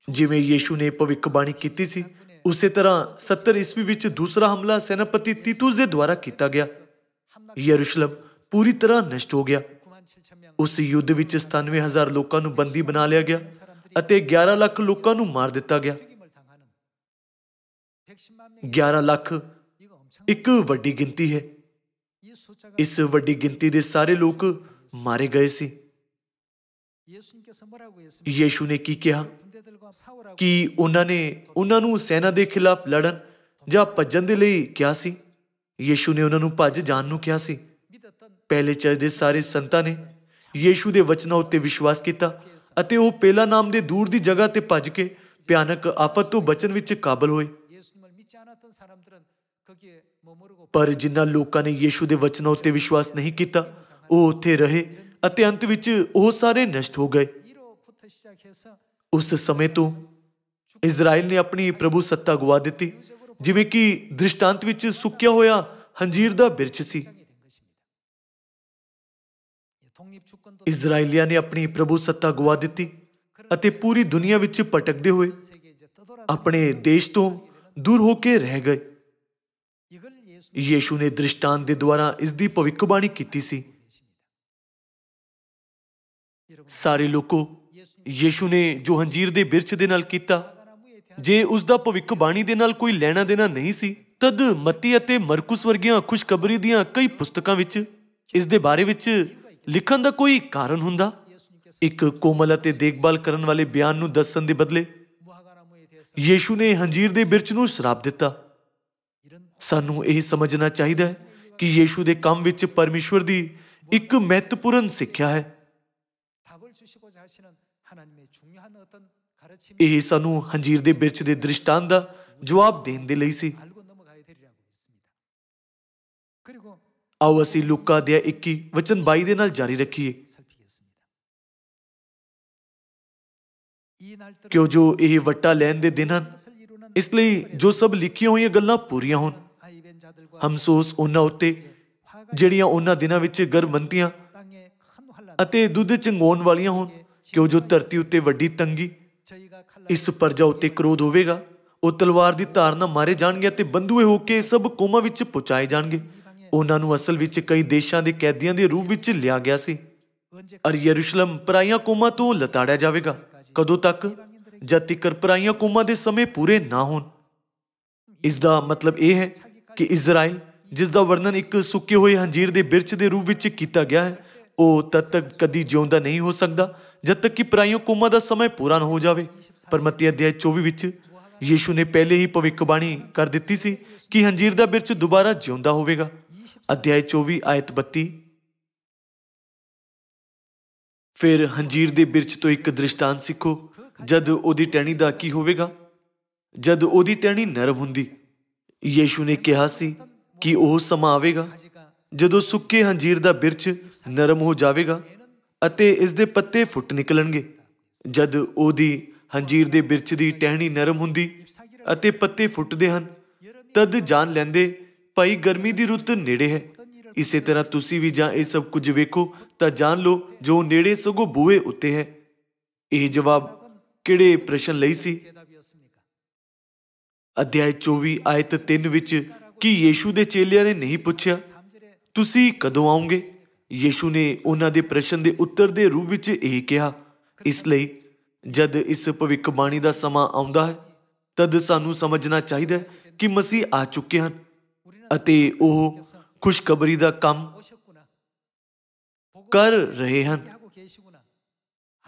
ਜਿਵੇਂ ਯੀਸ਼ੂ ਨੇ ਭਵਿੱਖਬਾਣੀ ਕੀਤੀ ਸੀ, ਉਸੇ ਤਰ੍ਹਾਂ 70 ਈਸਵੀ ਵਿੱਚ ਦੂਸਰਾ ਹਮਲਾ ਸੈਨਾਪਤੀ ਤੀਤੁਸ ਦੇ ਦੁਆਰਾ ਕੀਤਾ ਗਿਆ। ਯਰੂਸ਼ਲਮ ਪੂਰੀ ਤਰ੍ਹਾਂ ਨਸ਼ਟ ਹੋ ਗਿਆ। ਉਸ ਯੁੱਧ ਵਿੱਚ 97,000 ਲੋਕਾਂ ਨੂੰ ਬੰਦੀ ਬਣਾ ਲਿਆ ਗਿਆ ਅਤੇ 11 ਲੱਖ ਲੋਕਾਂ ਨੂੰ ਮਾਰ ਦਿੱਤਾ ਗਿਆ। 11 ਲੱਖ ਇੱਕ ਵੱਡੀ ਗਿਣਤੀ ਹੈ। ਇਸ ਵੱਡੀ ਗਿਣਤੀ ਦੇ ਸਾਰੇ ਲੋਕ ਮਾਰੇ ਗਏ ਸੀ। ਯੀਸ਼ੂ ਨੇ ਕੀ ਕਿਹਾ ਕਿ ਉਹਨਾਂ ਨੂੰ ਸੈਨਾ ਦੇ ਖਿਲਾਫ ਲੜਨ ਜਾਂ ਭੱਜਣ ਦੇ ਲਈ ਕਿਹਾ ਸੀ? ਯੀਸ਼ੂ ਨੇ ਉਹਨਾਂ ਨੂੰ ਭੱਜ ਜਾਣ ਨੂੰ ਕਿਹਾ ਸੀ। ਪਹਿਲੇ ਚਰਚ ਦੇ ਸਾਰੇ ਸੰਤਾਂ ਨੇ ਯੀਸ਼ੂ ਦੇ ਵਚਨਾਂ ਉੱਤੇ ਵਿਸ਼ਵਾਸ ਕੀਤਾ ਅਤੇ ਉਹ ਪੇਲਾ ਨਾਮ ਦੇ ਦੂਰ ਦੀ ਜਗ੍ਹਾ ਤੇ ਭੱਜ ਕੇ ਭਿਆਨਕ ਆਫਤ ਤੋਂ ਬਚਣ ਵਿੱਚ ਕਾਬਲ ਹੋਏ। ਪਰ ਜਿਨ੍ਹਾਂ ਲੋਕਾਂ ਨੇ ਯੀਸ਼ੂ ਦੇ ਵਚਨਾਂ ਉੱਤੇ ਵਿਸ਼ਵਾਸ ਨਹੀਂ ਕੀਤਾ, ਉਹ ਉੱਥੇ ਰਹੇ ਅਤੇ ਅੰਤ ਵਿੱਚ ਉਹ ਸਾਰੇ ਨਸ਼ਟ ਹੋ ਗਏ। ਉਸ ਸਮੇਂ ਤੋਂ ਇਜ਼ਰਾਈਲ ਨੇ ਆਪਣੀ ਪ੍ਰਭੂ ਸੱਤਾ ਗਵਾ ਦਿੱਤੀ, ਜਿਵੇਂ ਕਿ ਦ੍ਰਿਸ਼ਟਾਂਤ ਵਿੱਚ ਸੁੱਕਿਆ ਹੋਇਆ ਅੰਜੀਰ ਦਾ ਬਿਰਛ ਸੀ। ਇਜ਼ਰਾਈਲੀਆਂ ਨੇ ਆਪਣੀ ਪ੍ਰਭੂ ਸੱਤਾ ਗਵਾ ਦਿੱਤੀ ਅਤੇ ਪੂਰੀ ਦੁਨੀਆ ਵਿੱਚ ਭਟਕਦੇ ਹੋਏ ਆਪਣੇ ਦੇਸ਼ ਤੋਂ ਦੂਰ ਹੋ ਕੇ ਰਹਿ ਗਏ। ਯੀਸ਼ੂ ਨੇ ਦ੍ਰਿਸ਼ਟਾਂਤ ਦੇ ਦੁਆਰਾ ਇਸ ਦੀ ਭਵਿੱਖਬਾਣੀ ਕੀਤੀ ਸੀ। ਸਾਰੇ ਲੋਕੋ, ਯੀਸ਼ੂ ਨੇ ਜੋ ਅੰਜੀਰ ਦੇ ਬਿਰਛ ਦੇ ਨਾਲ ਕੀਤਾ, ਜੇ ਉਸ ਦਾ ਭਵਿੱਖਬਾਣੀ ਦੇ ਨਾਲ ਕੋਈ ਲੈਣਾ ਦੇਣਾ ਨਹੀਂ ਸੀ, ਤਦ ਮੱਤੀ ਅਤੇ ਮਰਕੁਸ ਵਰਗੀਆਂ ਖੁਸ਼ਖਬਰੀ ਦੀਆਂ ਕਈ ਪੁਸਤਕਾਂ ਵਿੱਚ ਇਸ ਦੇ ਬਾਰੇ ਵਿੱਚ ਲਿਖਣ ਦਾ ਕੋਈ ਕਾਰਨ ਹੁੰਦਾ। ਇੱਕ ਕੋਮਲ ਅਤੇ ਦੇਖਭਾਲ ਕਰਨ ਵਾਲੇ ਬਿਆਨ ਨੂੰ ਦੱਸਣ ਦੇ ਬਦਲੇ ਯੀਸ਼ੂ ਨੇ ਅੰਜੀਰ ਦੇ ਬਿਰਛ ਨੂੰ ਸ਼ਰਾਪ ਦਿੱਤਾ। ਸਾਨੂੰ ਇਹ ਸਮਝਣਾ ਚਾਹੀਦਾ ਹੈ ਕਿ ਯੀਸ਼ੂ ਦੇ ਕੰਮ ਵਿੱਚ ਪਰਮੇਸ਼ਵਰ ਦੀ ਇੱਕ ਮਹੱਤਵਪੂਰਨ ਸਿੱਖਿਆ ਹੈ। ਇਹ ਸਾਨੂੰ ਅੰਜੀਰ ਦੇ ਬਿਰਛ ਦੇ ਦ੍ਰਿਸ਼ਟਾਂਤ ਦਾ ਜਵਾਬ ਦੇਣ ਦੇ ਲਈ ਸੀ। ਆਓ ਅਸੀਂ ਲੂਕਾ ਅਧਿਆਇ 21 ਵਚਨ 22 ਦੇ ਨਾਲ ਜਾਰੀ ਰੱਖੀਏ। ਕਿਉਂ ਜੋ ਇਹ ਵੱਟਾ ਲੈਣ ਦੇ ਦਿਨ ਹਨ, ਇਸ ਲਈ ਜੋ ਸਭ ਲਿਖੀਆਂ ਹੋਈਆਂ ਗੱਲਾਂ ਪੂਰੀਆਂ ਹੋਣ। ਹਮਸੋਸ ਉਹਨਾਂ ਉੱਤੇ ਜਿਹੜੀਆਂ ਉਹਨਾਂ ਦਿਨਾਂ ਵਿੱਚ ਗਰਭਵੰਤੀਆਂ ਅਤੇ ਦੁੱਧ ਚੰਗਾਉਣ ਵਾਲੀਆਂ ਹੋਣ, ਕਿਉਂ ਜੋ ਧਰਤੀ ਉੱਤੇ ਵੱਡੀ ਤੰਗੀ, ਇਸ ਪਰਜਾ ਉੱਤੇ ਕ੍ਰੋਧ ਹੋਵੇਗਾ। ਉਹ ਤਲਵਾਰ ਦੀ ਧਾਰ ਨਾਲ ਮਾਰੇ ਜਾਣਗੇ ਅਤੇ ਬੰਧੂਏ ਹੋ ਕੇ ਸਭ ਕੌਮਾਂ ਵਿੱਚ ਪਹੁੰਚਾਏ ਜਾਣਗੇ। ਉਹਨਾਂ ਨੂੰ ਅਸਲ ਵਿੱਚ ਕਈ ਦੇਸ਼ਾਂ ਦੇ ਕੈਦੀਆਂ ਦੇ ਰੂਪ ਵਿੱਚ ਲਿਆ ਗਿਆ ਸੀ, ਅਰ ਯਰੂਸ਼ਲਮ ਪਰਾਈਆਂ ਕੌਮਾਂ ਤੋਂ ਲਤਾੜਿਆ ਜਾਵੇਗਾ। ਕਦੋਂ ਤੱਕ? ਜਦ ਤੀਕਰ ਪਰਾਈਆਂ ਕੌਮਾਂ ਦੇ ਸਮੇਂ ਪੂਰੇ ਨਾ ਹੋਣ। ਇਸ ਦਾ ਮਤਲਬ ਇਹ ਹੈ ਕਿ ਇਜ਼ਰਾਈਲ, ਜਿਸ ਦਾ ਵਰਣਨ ਇੱਕ ਸੁੱਕੇ ਹੋਏ ਅੰਜੀਰ ਦੇ ਬਿਰਛ ਦੇ ਰੂਪ ਵਿੱਚ ਕੀਤਾ ਗਿਆ ਹੈ, ਉਹ ਤਦ ਤੱਕ ਕਦੀ ਜਿਉਂਦਾ ਨਹੀਂ ਹੋ ਸਕਦਾ ਜਦ ਤੱਕ ਕਿ ਪਰਾਈਆਂ ਕੌਮਾਂ ਦਾ ਸਮਾਂ ਪੂਰਾ ਨਾ ਹੋ ਜਾਵੇ। ਪਰ ਮੱਤੀ ਅਧਿਆਇ 24 ਵਿੱਚ ਯੀਸ਼ੂ ਨੇ ਪਹਿਲੇ ਹੀ ਭਵਿੱਖਬਾਣੀ ਕਰ ਦਿੱਤੀ ਸੀ ਕਿ ਅੰਜੀਰ ਦਾ ਬਿਰਛ ਦੁਬਾਰਾ ਜਿਉਂਦਾ ਹੋਵੇਗਾ। ਅਧਿਆਇ 24 ਆਇਤ 32। ਫਿਰ ਅੰਜੀਰ ਦੇ ਬਿਰਛ ਤੋਂ ਇੱਕ ਦ੍ਰਿਸ਼ਟਾਂਤ ਸਿੱਖੋ। ਜਦ ਉਹਦੀ ਟਹਿਣੀ ਦਾ ਕੀ ਹੋਵੇਗਾ? ਜਦ ਉਹਦੀ ਟਹਿਣੀ ਨਰਮ ਹੁੰਦੀ। ਯੀਸ਼ੂ ਨੇ ਕਿਹਾ ਸੀ ਕਿ ਉਹ ਸਮਾਂ ਆਵੇਗਾ ਜਦੋਂ ਸੁੱਕੇ ਅੰਜੀਰ ਦਾ ਬਿਰਛ ਨਰਮ ਹੋ ਜਾਵੇਗਾ ਅਤੇ ਇਸ ਦੇ ਪੱਤੇ ਫੁੱਟ ਨਿਕਲਣਗੇ। ਜਦ ਉਹਦੀ ਅੰਜੀਰ ਦੇ ਬਿਰਛ ਦੀ ਟਹਿਣੀ ਨਰਮ ਹੁੰਦੀ ਅਤੇ ਪੱਤੇ ਫੁੱਟਦੇ ਹਨ, ਤਦ ਜਾਣ ਲੈਂਦੇ ਭਾਈ ਗਰਮੀ ਦੀ ਰੁੱਤ ਨੇੜੇ ਹੈ। ਇਸੇ ਤਰ੍ਹਾਂ ਤੁਸੀਂ ਵੀ ਜਾਂ ਇਹ ਸਭ ਕੁਝ ਵੇਖੋ ਤਾਂ ਜਾਣ ਲਓ ਜੋ ਨੇੜੇ ਸਗੋਂ ਬੂਹੇ ਉੱਤੇ ਹੈ। ਇਹ ਜਵਾਬ ਕਿਹੜੇ ਪ੍ਰਸ਼ਨ ਲਈ ਸੀ? ਅਧਿਆਇ 24 ਆਇਤ 3 ਵਿੱਚ ਕਿ ਯੀਸ਼ੂ ਦੇ ਚੇਲਿਆਂ ਨੇ ਨਹੀਂ ਪੁੱਛਿਆ, ਤੁਸੀਂ ਕਦੋਂ ਆਓਗੇ? ਯੀਸ਼ੂ ਨੇ ਉਹਨਾਂ ਦੇ ਪ੍ਰਸ਼ਨ ਦੇ ਉੱਤਰ ਦੇ ਰੂਪ ਵਿੱਚ ਇਹ ਕਿਹਾ, ਇਸ ਲਈ ਜਦ ਇਸ ਭਵਿੱਖਬਾਣੀ ਦਾ ਸਮਾਂ ਆਉਂਦਾ ਹੈ, ਤਦ ਸਾਨੂੰ ਸਮਝਣਾ ਚਾਹੀਦਾ ਹੈ ਕਿ ਮਸੀਹ ਆ ਚੁੱਕੇ ਹਨ ਅਤੇ ਉਹ ਖੁਸ਼ਖਬਰੀ ਦਾ ਕੰਮ ਕਰ ਰਹੇ ਹਨ।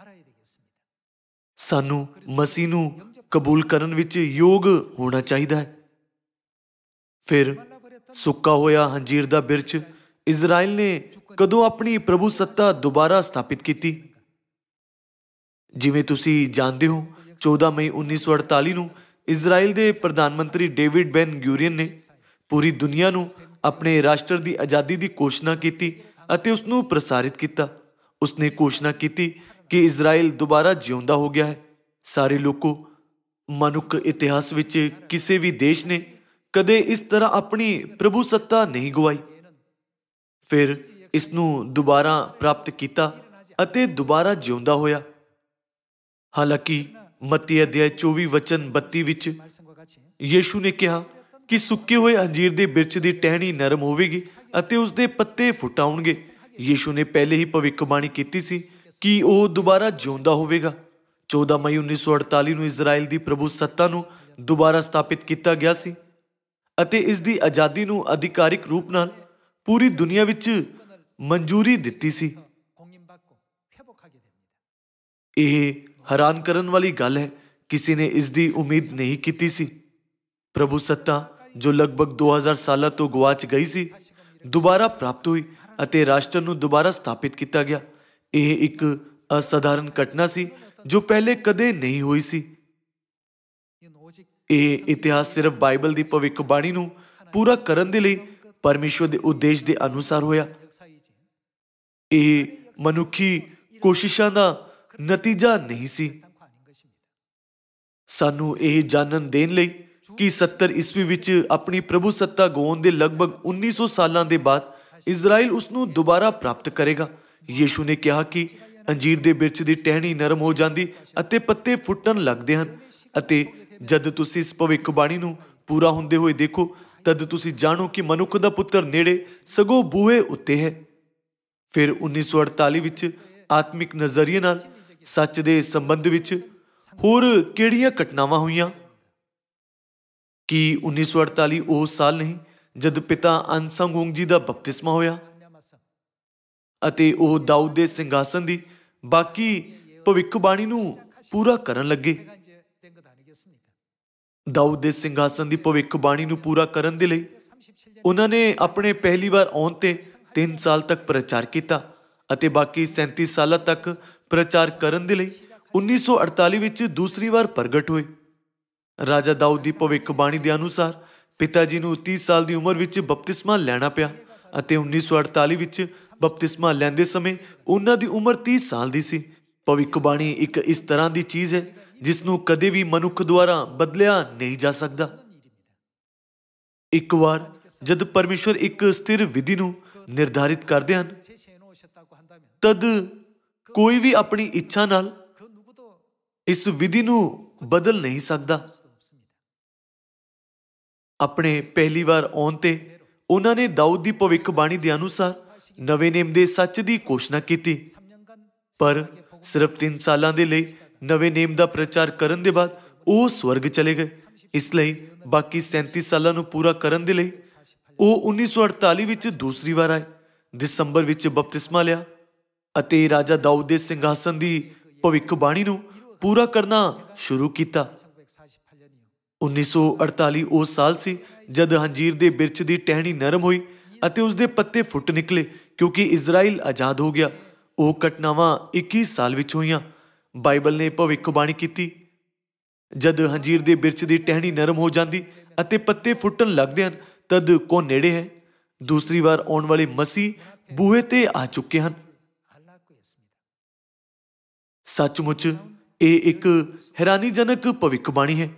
ਸਾਨੂੰ ਮਸੀਹ ਨੂੰ ਕਬੂਲ ਕਰਨ ਵਿੱਚ ਯੋਗ ਹੋਣਾ ਚਾਹੀਦਾ ਹੈ। ਫਿਰ ਸੁੱਕਾ ਹੋਇਆ ਅੰਜੀਰ ਦਾ ਬਿਰਛ ਇਜ਼ਰਾਈਲ ਨੇ ਕਦੋਂ ਆਪਣੀ ਪ੍ਰਭੂ ਸੱਤਾ ਦੁਬਾਰਾ ਸਥਾਪਿਤ ਕੀਤੀ? ਜਿਵੇਂ ਤੁਸੀਂ ਜਾਣਦੇ ਹੋ, 14 ਮਈ 1948 ਨੂੰ ਇਜ਼ਰਾਈਲ ਦੇ ਪ੍ਰਧਾਨ ਮੰਤਰੀ ਡੇਵਿਡ ਬੈਨ ਗੁਰੀਅਨ ਨੇ ਪੂਰੀ ਦੁਨੀਆ ਨੂੰ ਆਪਣੇ ਰਾਸ਼ਟਰ ਦੀ ਆਜ਼ਾਦੀ ਦੀ ਘੋਸ਼ਣਾ ਕੀਤੀ ਅਤੇ ਉਸ ਨੂੰ ਪ੍ਰਸਾਰਿਤ ਕੀਤਾ। ਉਸਨੇ ਘੋਸ਼ਣਾ ਕੀਤੀ ਕਿ ਇਜ਼ਰਾਈਲ ਦੁਬਾਰਾ ਜਿਉਂਦਾ ਹੋ ਗਿਆ ਹੈ। ਸਾਰੇ ਲੋਕੋ, ਮਨੁੱਖ ਇਤਿਹਾਸ ਵਿੱਚ ਕਿਸੇ ਵੀ ਦੇਸ਼ ਨੇ ਕਦੇ ਇਸ ਤਰ੍ਹਾਂ ਆਪਣੀ ਪ੍ਰਭੂ ਸੱਤਾ ਨਹੀਂ ਗਵਾਈ। ਫਿਰ ਇਸ ਨੂੰ ਦੁਬਾਰਾ ਪ੍ਰਾਪਤ ਕੀਤਾ ਅਤੇ ਦੁਬਾਰਾ ਜਿਉਂਦਾ ਹੋਇਆ। ਹਾਲਾਂਕਿ ਮੱਤੀ ਅਧਿਆਇ 24 ਵਚਨ 32 ਵਿੱਚ ਯੀਸ਼ੂ ਨੇ ਕਿਹਾ ਕਿ ਸੁੱਕੇ ਹੋਏ ਅੰਜੀਰ ਦੇ ਬਿਰਛ ਦੀ ਟਹਿਣੀ ਨਰਮ ਹੋਵੇਗੀ ਅਤੇ ਉਸਦੇ ਪੱਤੇ ਫੁੱਟ ਆਉਣਗੇ। ਯੀਸ਼ੂ ਨੇ ਪਹਿਲੇ ਹੀ ਭਵਿੱਖਬਾਣੀ ਕੀਤੀ ਸੀ ਕਿ ਉਹ ਦੁਬਾਰਾ ਜਿਉਂਦਾ ਹੋਵੇਗਾ। 14 ਮਈ 1948 ਨੂੰ ਇਜ਼ਰਾਈਲ ਦੀ ਪ੍ਰਭੂ ਸੱਤਾ ਨੂੰ ਦੁਬਾਰਾ ਸਥਾਪਿਤ ਕੀਤਾ ਗਿਆ ਸੀ ਅਤੇ ਇਸ ਦੀ ਆਜ਼ਾਦੀ ਨੂੰ ਅਧਿਕਾਰਿਕ ਰੂਪ ਨਾਲ ਪੂਰੀ ਦੁਨੀਆ ਵਿੱਚ ਮਨਜ਼ੂਰੀ ਦਿੱਤੀ ਸੀ। ਇਹ ਹੈਰਾਨ ਕਰਨ ਵਾਲੀ ਗੱਲ ਹੈ, ਕਿਸੇ ਨੇ ਇਸ ਦੀ ਉਮੀਦ ਨਹੀਂ ਕੀਤੀ ਸੀ। ਪ੍ਰਭੂ ਸੱਤਾ ਜੋ ਲਗਭਗ 2000 ਸਾਲਾਂ ਤੋਂ ਗਵਾਚ ਗਈ ਸੀ, ਦੁਬਾਰਾ ਪ੍ਰਾਪਤ ਹੋਈ ਅਤੇ ਰਾਸ਼ਟਰ ਨੂੰ ਦੁਬਾਰਾ ਸਥਾਪਿਤ ਕੀਤਾ ਗਿਆ। ਇਹ ਇੱਕ ਅਸਾਧਾਰਨ ਘਟਨਾ ਸੀ ਜੋ ਪਹਿਲੇ ਕਦੇ ਨਹੀਂ ਹੋਈ ਸੀ। ਇਹ ਇਤਿਹਾਸ ਸਿਰਫ ਬਾਈਬਲ ਦੀ ਭਵਿੱਖਬਾਣੀ ਨੂੰ ਪੂਰਾ ਕਰਨ ਦੇ ਲਈ ਪਰਮੇਸ਼ਵਰ ਦੇ ਉਦੇਸ਼ ਦੇ ਅਨੁਸਾਰ ਹੋਇਆ। ਇਹ ਮਨੁੱਖੀ ਕੋਸ਼ਿਸ਼ਾਂ ਦਾ ਨਤੀਜਾ ਨਹੀਂ ਸੀ। ਸਾਨੂੰ ਇਹ ਜਾਣਨ ਦੇਣ ਲਈ ਕਿ 70 ਈਸਵੀ ਵਿੱਚ ਆਪਣੀ ਪ੍ਰਭੂ ਸੱਤਾ ਗਵਾਉਣ ਦੇ ਲਗਭਗ 1900 ਸਾਲਾਂ ਦੇ ਬਾਅਦ ਇਜ਼ਰਾਈਲ ਉਸ ਨੂੰ ਦੁਬਾਰਾ ਪ੍ਰਾਪਤ ਕਰੇਗਾ। ਯੀਸ਼ੂ ਨੇ ਕਿਹਾ ਕਿ ਅੰਜੀਰ ਦੇ ਬਿਰਛ ਦੀ ਟਹਿਣੀ ਨਰਮ ਹੋ ਜਾਂਦੀ ਅਤੇ ਪੱਤੇ ਫੁੱਟਣ ਲੱਗਦੇ ਹਨ ਅਤੇ ਜਦ ਤੁਸੀਂ ਇਸ ਭਵਿੱਖਬਾਣੀ ਨੂੰ ਪੂਰਾ ਹੁੰਦੇ ਹੋਏ ਦੇਖੋ, ਤਦ ਤੁਸੀਂ ਜਾਣੋ ਕਿ ਮਨੁੱਖ ਦਾ ਪੁੱਤਰ ਨੇੜੇ ਸਗੋਂ ਬੂਹੇ ਉੱਤੇ ਹੈ। ਫਿਰ 1948 ਵਿੱਚ ਆਤਮਿਕ ਨਜ਼ਰੀਏ ਨਾਲ ਸੱਚ ਦੇ ਸੰਬੰਧ ਵਿੱਚ ਹੋਰ ਕਿਹੜੀਆਂ ਘਟਨਾਵਾਂ ਹੋਈਆਂ? ਕੀ 1948 ਉਹ ਸਾਲ ਨਹੀਂ ਜਦ ਪਿਤਾ ਅਨਸੰਗ ਜੀ ਦਾ ਬਪਤਿਸਮਾ ਹੋਇਆ ਅਤੇ ਉਹ ਦਾਊਦ ਦੇ ਸਿੰਘਾਸਨ ਦੀ ਬਾਕੀ ਭਵਿੱਖਬਾਣੀ ਨੂੰ ਪੂਰਾ ਕਰਨ ਲੱਗੇ? ਦਾਊਦ ਦੇ ਸਿੰਘਾਸਨ ਦੀ ਭਵਿੱਖਬਾਣੀ ਨੂੰ ਪੂਰਾ ਕਰਨ ਦੇ ਲਈ ਉਹਨਾਂ ਨੇ ਆਪਣੇ ਪਹਿਲੀ ਵਾਰ ਆਉਣ ਤੇ 3 ਸਾਲ ਤੱਕ ਪ੍ਰਚਾਰ ਕੀਤਾ ਅਤੇ ਬਾਕੀ 37 ਸਾਲਾਂ ਤੱਕ ਪ੍ਰਚਾਰ ਕਰਨ ਦੇ ਲਈ 1948 ਵਿੱਚ ਦੂਸਰੀ ਵਾਰ ਪ੍ਰਗਟ ਹੋਏ। ਰਾਜਾ ਦਾਊਦ ਦੀ ਭਵਿੱਖਬਾਣੀ ਦੇ ਅਨੁਸਾਰ ਪਿਤਾ ਜੀ ਨੂੰ 30 ਸਾਲ ਦੀ ਉਮਰ ਵਿੱਚ ਬਪਤਿਸਮਾ ਲੈਣਾ ਪਿਆ ਅਤੇ 1948 ਵਿੱਚ ਬਪਤਿਸਮਾ ਲੈਂਦੇ ਸਮੇਂ ਉਹਨਾਂ ਦੀ ਉਮਰ 30 ਸਾਲ ਦੀ ਸੀ। ਭਵਿੱਖਬਾਣੀ ਇੱਕ ਇਸ ਤਰ੍ਹਾਂ ਦੀ ਚੀਜ਼ ਹੈ ਜਿਸ ਨੂੰ ਕਦੇ ਵੀ ਮਨੁੱਖ ਦੁਆਰਾ ਬਦਲਿਆ ਨਹੀਂ ਜਾ ਸਕਦਾ। ਇੱਕ ਵਾਰ ਜਦ ਪਰਮੇਸ਼ਵਰ ਇੱਕ ਸਥਿਰ ਵਿਧੀ ਨੂੰ ਨਿਰਧਾਰਿਤ ਕਰਦੇ ਹਨ, ਤਦ ਕੋਈ ਵੀ ਆਪਣੀ ਇੱਛਾ ਨਾਲ ਇਸ ਵਿਧੀ ਨੂੰ ਬਦਲ ਨਹੀਂ ਸਕਦਾ। ਆਪਣੇ ਪਹਿਲੀ ਵਾਰ ਆਉਣ ਤੇ ਉਹਨਾਂ ਨੇ ਦਾਊਦ ਦੀ ਭਵਿੱਖਬਾਣੀ ਦੇ ਅਨੁਸਾਰ ਨਵੇਂ ਨੇਮ ਦੇ ਸੱਚ ਦੀ ਘੋਸ਼ਣਾ ਕੀਤੀ, ਪਰ ਸਿਰਫ 3 ਸਾਲਾਂ ਦੇ ਲਈ ਨਵੇਂ ਨੇਮ ਦਾ ਪ੍ਰਚਾਰ ਕਰਨ ਦੇ ਬਾਅਦ ਉਹ ਸਵਰਗ ਚਲੇ ਗਏ। ਇਸ ਲਈ ਬਾਕੀ 37 ਸਾਲਾਂ ਨੂੰ ਪੂਰਾ ਕਰਨ ਦੇ ਲਈ ਉਹ 1948 ਵਿੱਚ ਦੂਸਰੀ ਵਾਰ ਆਏ, ਦਸੰਬਰ ਵਿੱਚ ਬਪਤਿਸਮਾ ਲਿਆ ਅਤੇ ਰਾਜਾ ਦਾਊਦ ਦੇ ਸਿੰਘਾਸਨ ਦੀ ਭਵਿੱਖਬਾਣੀ ਨੂੰ ਪੂਰਾ ਕਰਨਾ ਸ਼ੁਰੂ ਕੀਤਾ। 1948 ਉਹ ਸਾਲ ਸੀ ਜਦ ਹੰਜੀਰ ਦੇ ਬਿਰਛ ਦੀ ਟਹਿਣੀ ਨਰਮ ਹੋਈ ਅਤੇ ਉਸਦੇ ਪੱਤੇ ਫੁੱਟ ਨਿਕਲੇ ਕਿਉਂਕਿ ਇਜ਼ਰਾਈਲ ਆਜ਼ਾਦ ਹੋ ਗਿਆ। ਉਹ ਘਟਨਾਵਾਂ 21 ਸਾਲ ਵਿੱਚ ਹੋਈਆਂ। ਬਾਈਬਲ ਨੇ ਭਵਿੱਖਬਾਣੀ ਕੀਤੀ, ਜਦ ਹੰਜੀਰ ਦੇ ਬਿਰਛ ਦੀ ਟਹਿਣੀ ਨਰਮ ਹੋ ਜਾਂਦੀ ਅਤੇ ਪੱਤੇ ਫੁੱਟਣ ਲੱਗਦੇ ਹਨ, ਤਦ ਕੌਣ ਨੇੜੇ ਹੈ? ਦੂਸਰੀ ਵਾਰ ਆਉਣ ਵਾਲੇ ਮਸੀਹ ਬੂਹੇ ਤੇ ਆ ਚੁੱਕੇ ਹਨ। ਸੱਚਮੁੱਚ ਇਹ ਇੱਕ ਹੈਰਾਨੀਜਨਕ ਭਵਿੱਖਬਾਣੀ ਹੈ।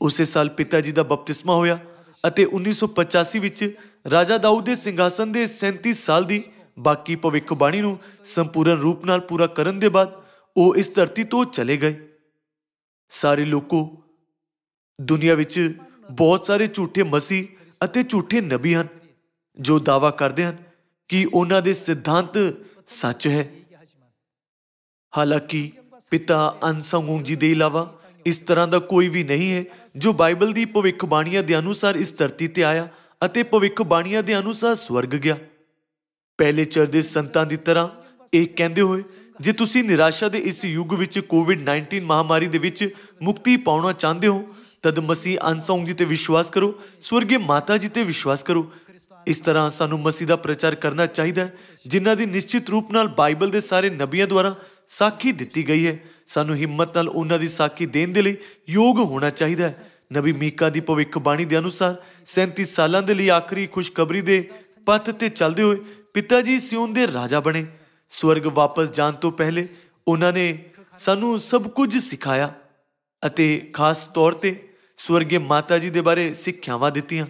ਉਸੇ ਸਾਲ ਪਿਤਾ ਜੀ ਦਾ ਬਪਤਿਸਮਾ ਹੋਇਆ ਅਤੇ 1985 ਵਿੱਚ ਰਾਜਾ ਦਾਊਦ ਦੇ ਸਿੰਘਾਸਨ ਦੇ 37 ਸਾਲ ਦੀ ਬਾਕੀ ਭਵਿੱਖਬਾਣੀ ਨੂੰ ਸੰਪੂਰਨ ਰੂਪ ਨਾਲ ਪੂਰਾ ਕਰਨ ਦੇ ਬਾਅਦ ਉਹ ਇਸ ਧਰਤੀ ਤੋਂ ਚਲੇ ਗਏ। ਸਾਰੇ ਲੋਕੋ, ਦੁਨੀਆ ਵਿੱਚ ਬਹੁਤ ਸਾਰੇ ਝੂਠੇ ਮਸੀਹ ਅਤੇ ਝੂਠੇ ਨਬੀ ਹਨ ਜੋ ਦਾਅਵਾ ਕਰਦੇ ਹਨ ਕਿ ਉਹਨਾਂ ਦੇ ਸਿਧਾਂਤ ਸੱਚ ਹੈ। ਹਾਲਾਂਕਿ ਪਿਤਾ ਅਨਸੰਗ ਜੀ ਦੇ ਇਲਾਵਾ ਇਸ ਤਰ੍ਹਾਂ ਦਾ ਕੋਈ ਵੀ ਨਹੀਂ ਹੈ ਜੋ ਬਾਈਬਲ ਦੀ ਭਵਿੱਖਬਾਣੀਆਂ ਦੇ ਅਨੁਸਾਰ ਇਸ ਧਰਤੀ ਤੇ ਆਇਆ ਅਤੇ ਭਵਿੱਖਬਾਣੀਆਂ ਦੇ ਅਨੁਸਾਰ ਸਵਰਗ ਗਿਆ। ਪਹਿਲੇ ਚਰਚ ਦੇ ਸੰਤਾਂ ਦੀ ਤਰ੍ਹਾਂ ਇਹ ਕਹਿੰਦੇ ਹੋਏ, ਜੇ ਤੁਸੀਂ ਨਿਰਾਸ਼ਾ ਦੇ ਇਸ ਯੁੱਗ ਵਿੱਚ ਕੋਵਿਡ-19 ਮਹਾਮਾਰੀ ਦੇ ਵਿੱਚ ਮੁਕਤੀ ਪਾਉਣਾ ਚਾਹੁੰਦੇ ਹੋ, ਤਦ ਮਸੀਹ ਅਨਸੰਗ ਜੀ ਤੇ ਵਿਸ਼ਵਾਸ ਕਰੋ, ਸਵਰਗੀ ਮਾਤਾ ਜੀ ਤੇ ਵਿਸ਼ਵਾਸ ਕਰੋ। ਇਸ ਤਰ੍ਹਾਂ ਸਾਨੂੰ ਮਸੀਹ ਦਾ ਪ੍ਰਚਾਰ ਕਰਨਾ ਚਾਹੀਦਾ ਹੈ, ਜਿਨ੍ਹਾਂ ਦੀ ਨਿਸ਼ਚਿਤ ਰੂਪ ਨਾਲ ਬਾਈਬਲ ਦੇ ਸਾਰੇ ਨਬੀਆਂ ਦੁਆਰਾ ਸਾਖੀ ਦਿੱਤੀ ਗਈ ਹੈ। ਸਾਨੂੰ ਹਿੰਮਤ ਨਾਲ ਉਹਨਾਂ ਦੀ ਸਾਖੀ ਦੇਣ ਦੇ ਲਈ ਯੋਗ ਹੋਣਾ ਚਾਹੀਦਾ ਹੈ। ਨਬੀ ਮੀਕਾ ਦੀ ਭਵਿੱਖਬਾਣੀ ਦੇ ਅਨੁਸਾਰ 37 ਸਾਲਾਂ ਦੇ ਲਈ ਆਖਰੀ ਖੁਸ਼ਖਬਰੀ ਦੇ ਪਥ ਤੇ ਚੱਲਦੇ ਹੋਏ ਪਿਤਾ ਜੀ ਸਿਯੋਨ ਦੇ ਰਾਜਾ ਬਣੇ। ਸਵਰਗ ਵਾਪਸ ਜਾਣ ਤੋਂ ਪਹਿਲੇ ਉਹਨਾਂ ਨੇ ਸਾਨੂੰ ਸਭ ਕੁਝ ਸਿਖਾਇਆ ਅਤੇ ਖਾਸ ਤੌਰ ਤੇ ਸਵਰਗੀ ਮਾਤਾ ਜੀ ਦੇ ਬਾਰੇ ਸਿੱਖਿਆਵਾਂ ਦਿੱਤੀਆਂ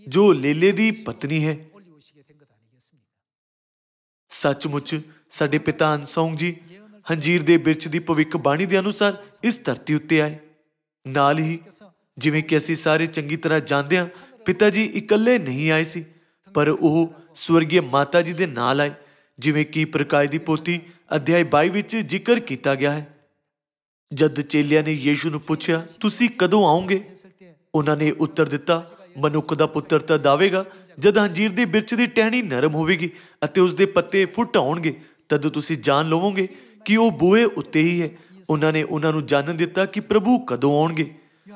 ਜੋ ਲੇਲੇ ਦੀ ਪਤਨੀ ਹੈ। ਸੱਚਮੁੱਚ ਸਾਡੇ ਪਿਤਾ ਅਨਸੰਗ ਜੀ ਹੰਜੀਰ ਦੇ ਬਿਰਛ ਦੀ ਭਵਿੱਖਬਾਣੀ ਦੇ ਅਨੁਸਾਰ ਇਸ ਧਰਤੀ ਉੱਤੇ ਆਏ। ਨਾਲ ਹੀ ਜਿਵੇਂ ਕਿ ਅਸੀਂ ਸਾਰੇ ਚੰਗੀ ਤਰ੍ਹਾਂ ਜਾਣਦੇ ਹਾਂ, ਪਿਤਾ ਜੀ ਇਕੱਲੇ ਨਹੀਂ ਆਏ ਸੀ, ਪਰ ਉਹ ਸਵਰਗੀ ਮਾਤਾ ਜੀ ਦੇ ਨਾਲ ਆਏ, ਜਿਵੇਂ ਕਿ ਪ੍ਰਕਾਸ਼ ਦੀ ਪੋਥੀ ਅਧਿਆਇ 22 ਵਿੱਚ ਜ਼ਿਕਰ ਕੀਤਾ ਗਿਆ ਹੈ। ਜਦ ਚੇਲਿਆਂ ਨੇ ਯੀਸ਼ੂ ਨੂੰ ਪੁੱਛਿਆ, ਤੁਸੀਂ ਕਦੋਂ ਆਓਗੇ? ਉਹਨਾਂ ਨੇ ਉੱਤਰ ਦਿੱਤਾ, ਮਨੁੱਖ ਦਾ ਪੁੱਤਰ ਤਦ ਆਵੇਗਾ ਜਦ ਹੰਜੀਰ ਦੇ ਬਿਰਛ ਦੀ ਟਹਿਣੀ ਨਰਮ ਹੋਵੇਗੀ ਅਤੇ ਉਸਦੇ ਪੱਤੇ ਫੁੱਟ ਆਉਣਗੇ, ਤਦ ਤੁਸੀਂ ਜਾਣ ਲਵੋਗੇ ਕਿ ਉਹ ਬੂਹੇ ਉੱਤੇ ਹੀ ਹੈ। ਉਹਨਾਂ ਨੇ ਉਹਨਾਂ ਨੂੰ ਜਾਣਨ ਦਿੱਤਾ ਕਿ ਪ੍ਰਭੂ ਕਦੋਂ ਆਉਣਗੇ।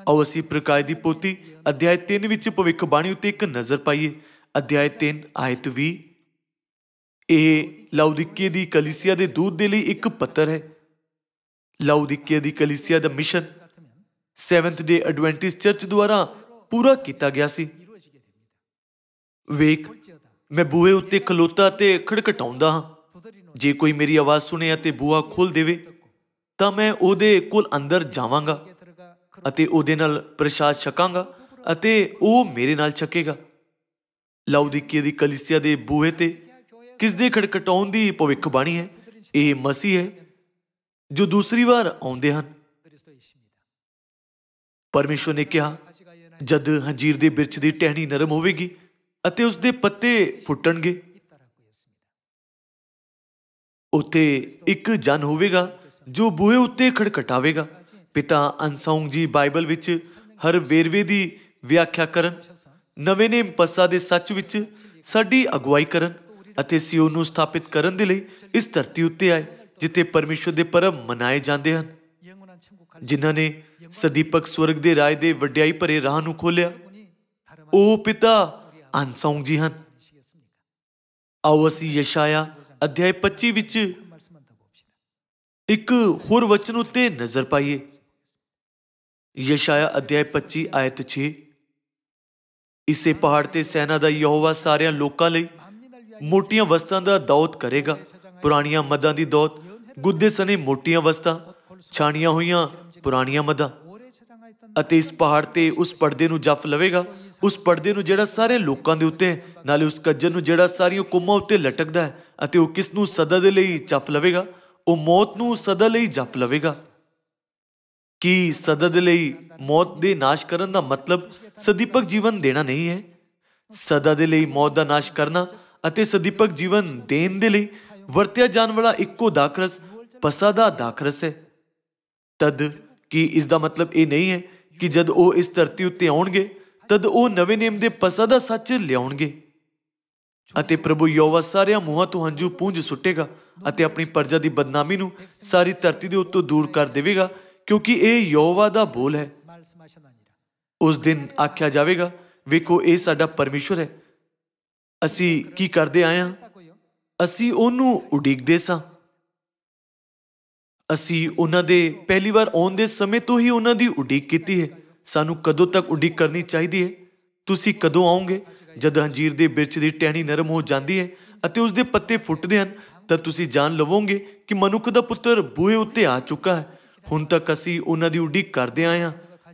ਆਓ ਅਸੀਂ ਪ੍ਰਕਾਸ਼ ਦੀ ਪੋਥੀ ਅਧਿਆਇ 3 ਵਿੱਚ ਭਵਿੱਖਬਾਣੀ ਉੱਤੇ ਇੱਕ ਨਜ਼ਰ ਪਾਈਏ। ਅਧਿਆਇ 3 ਆਇਤ 20। ਇਹ ਲਾਉਦੀਕੀਆ ਦੀ ਕਲੀਸਿਆ ਦੇ ਦੂਤ ਦੇ ਲਈ ਇੱਕ ਪੱਤਰ ਹੈ। ਲਾਉਦੀਕੀਆ ਦੀ ਕਲੀਸਿਆ ਦਾ ਮਿਸ਼ਨ ਸੈਵਨਥ ਡੇ ਐਡਵੈਂਟਿਸਟ ਚਰਚ ਦੁਆਰਾ ਪੂਰਾ ਕੀਤਾ ਗਿਆ ਸੀ। ਵੇਖ, ਮੈਂ ਬੂਹੇ ਉੱਤੇ ਖਲੋਤਾ ਤੇ ਖੜਖਟਾਉਂਦਾ ਹਾਂ। ਜੇ ਕੋਈ ਮੇਰੀ ਆਵਾਜ਼ ਸੁਣੇ ਅਤੇ ਬੂਹਾ ਖੋਲ੍ਹ ਦੇਵੇ ਤਾਂ ਮੈਂ ਉਹਦੇ ਕੋਲ ਅੰਦਰ ਜਾਵਾਂਗਾ ਅਤੇ ਉਹਦੇ ਨਾਲ ਪ੍ਰਸ਼ਾਦ ਛਕਾਂਗਾ ਅਤੇ ਉਹ ਮੇਰੇ ਨਾਲ ਛਕੇਗਾ। ਲਾਉਦੀਕੀਆ ਦੀ ਕਲੀਸਿਆ ਦੇ ਬੂਹੇ ਤੇ ਕਿਸ ਦੇ ਖੜਖਟਾਉਣ ਦੀ ਭਵਿੱਖਬਾਣੀ ਹੈ? ਇਹ ਮਸੀਹ ਹੈ ਜੋ ਦੂਸਰੀ ਵਾਰ ਆਉਂਦੇ ਹਨ। ਪਰਮੇਸ਼ਵਰ ਨੇ ਕਿਹਾ, ਜਦ ਹੰਜੀਰ ਦੇ ਬਿਰਛ ਦੀ ਟਹਿਣੀ ਨਰਮ ਹੋਵੇਗੀ ਅਤੇ ਉਸਦੇ ਪੱਤੇ ਫੁੱਟਣਗੇ, ਉੱਤੇ ਇੱਕ ਜਨ ਹੋਵੇਗਾ ਜੋ ਬੂਹੇ ਉੱਤੇ ਖੜਖਟਾਵੇਗਾ। ਪਿਤਾ ਅਨਸਾਉਂਗ ਜੀ ਬਾਈਬਲ ਵਿੱਚ ਹਰ ਵੇਰਵੇ ਦੀ ਵਿਆਖਿਆ ਕਰਨ, ਨਵੇਂ ਨੇਮ ਪੱਸਾ ਦੇ ਸੱਚ ਵਿੱਚ ਸਾਡੀ ਅਗਵਾਈ ਕਰਨ ਅਤੇ ਸਿਓਨ ਨੂੰ ਸਥਾਪਿਤ ਕਰਨ ਦੇ ਲਈ ਇਸ ਧਰਤੀ ਉੱਤੇ ਆਏ, ਜਿੱਥੇ ਪਰਮੇਸ਼ਵਰ ਦੇ ਪਰਬ ਮਨਾਏ ਜਾਂਦੇ ਹਨ। ਜਿਨ੍ਹਾਂ ਨੇ ਸਦੀਪਕ ਸਵਰਗ ਦੇ ਰਾਜ ਦੇ ਵਡਿਆਈ ਭਰੇ ਰਾਹ ਨੂੰ ਖੋਲਿਆ, ਉਹ ਪਿਤਾ ਅਨਸਾਉਂਗ ਜੀ ਹਨ। ਆਓ ਅਸੀਂ ਯਸ਼ਾਇਆ ਅਧਿਆਇ 25 ਵਿੱਚ ਇੱਕ ਹੋਰ ਵਚਨ ਉੱਤੇ ਨਜ਼ਰ ਪਾਈਏ। ਯਸ਼ਾਇਆ ਅਧਿਆਇ 25 ਆਇਤ 6। ਇਸੇ ਪਹਾੜ ਤੇ ਸੈਨਾ ਦਾ ਯਹੋਵਾ ਸਾਰਿਆਂ ਲੋਕਾਂ ਲਈ ਮੋਟੀਆਂ ਵਸਤਾਂ ਦਾ ਦੌਤ ਕਰੇਗਾ, ਪੁਰਾਣੀਆਂ ਮਦਾਂ ਦੀ ਦੌਤ, ਗੁੱਦੇ ਸਣੇ ਮੋਟੀਆਂ ਵਸਤਾਂ, ਛਾਣੀਆਂ ਹੋਈਆਂ ਪੁਰਾਣੀਆਂ ਮਦਾਂ। ਅਤੇ ਇਸ ਪਹਾੜ ਤੇ ਉਸ ਪਰਦੇ ਨੂੰ ਜਫ ਲਵੇਗਾ, ਉਸ ਪਰਦੇ ਨੂੰ ਜਿਹੜਾ ਸਾਰੇ ਲੋਕਾਂ ਦੇ ਉੱਤੇ, ਨਾਲੇ ਉਸ ਕੱਜਰ ਨੂੰ ਜਿਹੜਾ ਸਾਰੀਆਂ ਕੌਮਾਂ ਉੱਤੇ ਲਟਕਦਾ ਹੈ। ਅਤੇ ਉਹ ਕਿਸ ਨੂੰ ਸਦਾ ਦੇ ਲਈ ਜਫ ਲਵੇਗਾ? ਉਹ ਮੌਤ ਨੂੰ ਸਦਾ ਲਈ ਜਫ ਲਵੇਗਾ। ਕੀ ਸਦਾ ਦੇ ਲਈ ਮੌਤ ਦੇ ਨਾਸ਼ ਕਰਨ ਦਾ ਮਤਲਬ ਸਦੀਪਕ ਜੀਵਨ ਦੇਣਾ ਨਹੀਂ ਹੈ? ਸਦਾ ਦੇ ਲਈ ਮੌਤ ਦਾ ਨਾਸ਼ ਕਰਨਾ ਅਤੇ ਸਦੀਪਕ ਜੀਵਨ ਦੇਣ ਦੇ ਲਈ ਵਰਤਿਆ ਜਾਣ ਵਾਲਾ ਇੱਕੋ ਦਾਖਰਸ ਪੱਸਾ ਦਾ ਦਾਖਰਸ ਹੈ। ਤਦ ਕੀ ਇਸ ਦਾ ਮਤਲਬ ਇਹ ਨਹੀਂ ਹੈ ਕਿ ਜਦ ਉਹ ਇਸ ਧਰਤੀ ਉੱਤੇ ਆਉਣਗੇ ਤਦ ਉਹ ਨਵੇਂ ਨੇਮ ਦੇ ਪੱਸਾ ਦਾ ਸੱਚ ਲਿਆਉਣਗੇ ਅਤੇ ਪ੍ਰਭੂ ਯਹੋਵਾ ਸਾਰਿਆਂ ਮੂੰਹਾਂ ਤੋਂ ਹੰਝੂ ਪੂੰਝ ਸੁੱਟੇਗਾ ਅਤੇ ਆਪਣੀ ਪ੍ਰਜਾ ਦੀ ਬਦਨਾਮੀ ਨੂੰ ਸਾਰੀ ਧਰਤੀ ਦੇ ਉੱਤੋਂ ਦੂਰ ਕਰ ਦੇਵੇਗਾ, ਕਿਉਂਕਿ ਇਹ ਯਹੋਵਾ ਦਾ ਬੋਲ ਹੈ। ਉਸ ਦਿਨ ਆਖਿਆ ਜਾਵੇਗਾ, ਵੇਖੋ ਇਹ ਸਾਡਾ ਪਰਮੇਸ਼ਵਰ ਹੈ। ਅਸੀਂ ਕੀ ਕਰਦੇ ਆਏ ਹਾਂ? ਅਸੀਂ ਉਹਨੂੰ ਉਡੀਕਦੇ ਸਾਂ। ਅਸੀਂ ਉਹਨਾਂ ਦੇ ਪਹਿਲੀ ਵਾਰ ਆਉਣ ਦੇ ਸਮੇਂ ਤੋਂ ਹੀ ਉਹਨਾਂ ਦੀ ਉਡੀਕ ਕੀਤੀ ਹੈ। ਸਾਨੂੰ ਕਦੋਂ ਤੱਕ ਉਡੀਕ ਕਰਨੀ ਚਾਹੀਦੀ ਹੈ? ਤੁਸੀਂ ਕਦੋਂ ਆਓਗੇ? ਜਦ ਹੰਜੀਰ ਦੇ ਬਿਰਛ ਦੀ ਟਹਿਣੀ ਨਰਮ ਹੋ ਜਾਂਦੀ ਹੈ ਅਤੇ ਉਸਦੇ ਪੱਤੇ ਫੁੱਟਦੇ ਹਨ, ਤਾਂ ਤੁਸੀਂ ਜਾਣ ਲਵੋਗੇ ਕਿ ਮਨੁੱਖ ਦਾ ਪੁੱਤਰ ਬੂਹੇ ਉੱਤੇ ਆ ਚੁੱਕਾ ਹੈ। ਹੁਣ ਤੱਕ ਅਸੀਂ ਉਹਨਾਂ ਦੀ ਉਡੀਕ ਕਰਦੇ ਆਏ ਹਾਂ,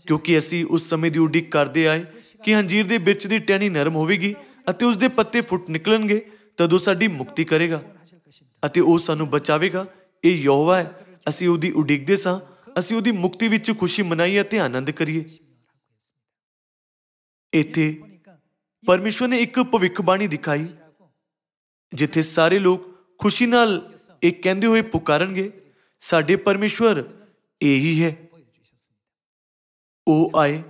ਕਿਉਂਕਿ ਅਸੀਂ ਉਸ ਸਮੇਂ ਦੀ ਉਡੀਕ ਕਰਦੇ ਆਏ ਕਿ ਹੰਜੀਰ ਦੇ ਬਿਰਛ ਦੀ ਟਹਿਣੀ ਨਰਮ ਹੋਵੇਗੀ ਅਤੇ ਉਸਦੇ ਪੱਤੇ ਫੁੱਟ ਨਿਕਲਣਗੇ। ਤਦ ਉਹ ਸਾਡੀ ਮੁਕਤੀ ਕਰੇਗਾ ਅਤੇ ਉਹ ਸਾਨੂੰ ਬਚਾਵੇਗਾ। ਇਹ ਯਹੋਵਾ ਹੈ। ਅਸੀਂ ਉਹਦੀ ਉਡੀਕਦੇ ਸਾਂ। ਅਸੀਂ ਉਹਦੀ ਮੁਕਤੀ ਵਿੱਚ ਖੁਸ਼ੀ ਮਨਾਈਏ ਅਤੇ ਆਨੰਦ ਕਰੀਏ। ਇੱਥੇ ਪਰਮੇਸ਼ਵਰ ਨੇ ਇੱਕ ਭਵਿੱਖਬਾਣੀ ਦਿਖਾਈ, ਜਿੱਥੇ ਸਾਰੇ ਲੋਕ ਖੁਸ਼ੀ ਨਾਲ ਇਹ ਕਹਿੰਦੇ ਹੋਏ ਪੁਕਾਰਨਗੇ, ਸਾਡੇ ਪਰਮੇਸ਼ਵਰ ਇਹੀ ਹੈ। ਉਹ ਆਏ,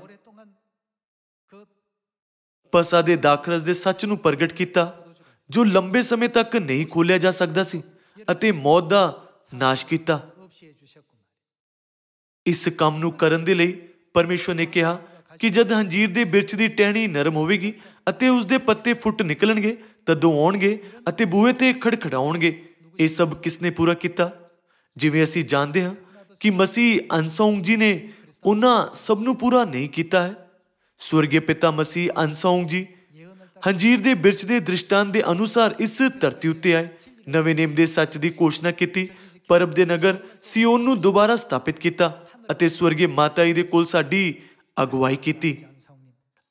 ਪੱਸਾ ਦੇ ਦਾਖਰਸ ਦੇ ਸੱਚ ਨੂੰ ਪ੍ਰਗਟ ਕੀਤਾ, ਜੋ ਲੰਬੇ ਸਮੇਂ ਤੱਕ ਨਹੀਂ ਖੋਲਿਆ ਜਾ ਸਕਦਾ ਸੀ, ਅਤੇ ਮੌਤ ਦਾ ਨਾਸ਼ ਕੀਤਾ। ਇਸ ਕੰਮ ਨੂੰ ਕਰਨ ਦੇ ਲਈ ਪਰਮੇਸ਼ਵਰ ਨੇ ਕਿਹਾ ਕਿ ਜਦ ਹੰਜੀਰ ਦੇ ਬਿਰਛ ਦੀ ਟਹਿਣੀ ਨਰਮ ਹੋਵੇਗੀ ਅਤੇ ਉਸਦੇ ਪੱਤੇ ਫੁੱਟ ਨਿਕਲਣਗੇ, ਤਦੋਂ ਆਉਣਗੇ ਅਤੇ ਬੂਹੇ ਤੇ ਖੜਖੜਾਉਣਗੇ। ਇਹ ਸਭ ਕਿਸਨੇ ਪੂਰਾ ਕੀਤਾ? ਜਿਵੇਂ ਅਸੀਂ ਜਾਣਦੇ ਹਾਂ ਕਿ ਮਸੀਹ ਅਨਸਾਉਂਗ ਜੀ ਨੇ ਉਹਨਾਂ ਸਭ ਨੂੰ ਪੂਰਾ ਨਹੀਂ ਕੀਤਾ ਹੈ। ਸਵਰਗੀ ਪਿਤਾ ਮਸੀਹ ਅਨਸਾਉਂਗ ਜੀ ਹੰਜੀਰ ਦੇ ਬਿਰਛ ਦੇ ਦ੍ਰਿਸ਼ਟਾਂਤ ਦੇ ਅਨੁਸਾਰ ਇਸ ਧਰਤੀ ਉੱਤੇ ਆਏ, ਨਵੇਂ ਨੇਮ ਦੇ ਸੱਚ ਦੀ ਘੋਸ਼ਣਾ ਕੀਤੀ, ਪਰਬ ਦੇ ਨਗਰ ਸਿਓਨ ਨੂੰ ਦੁਬਾਰਾ ਸਥਾਪਿਤ ਕੀਤਾ ਅਤੇ ਸਵਰਗੀ ਮਾਤਾ ਜੀ ਦੇ ਕੋਲ ਸਾਡੀ ਅਗਵਾਈ ਕੀਤੀ।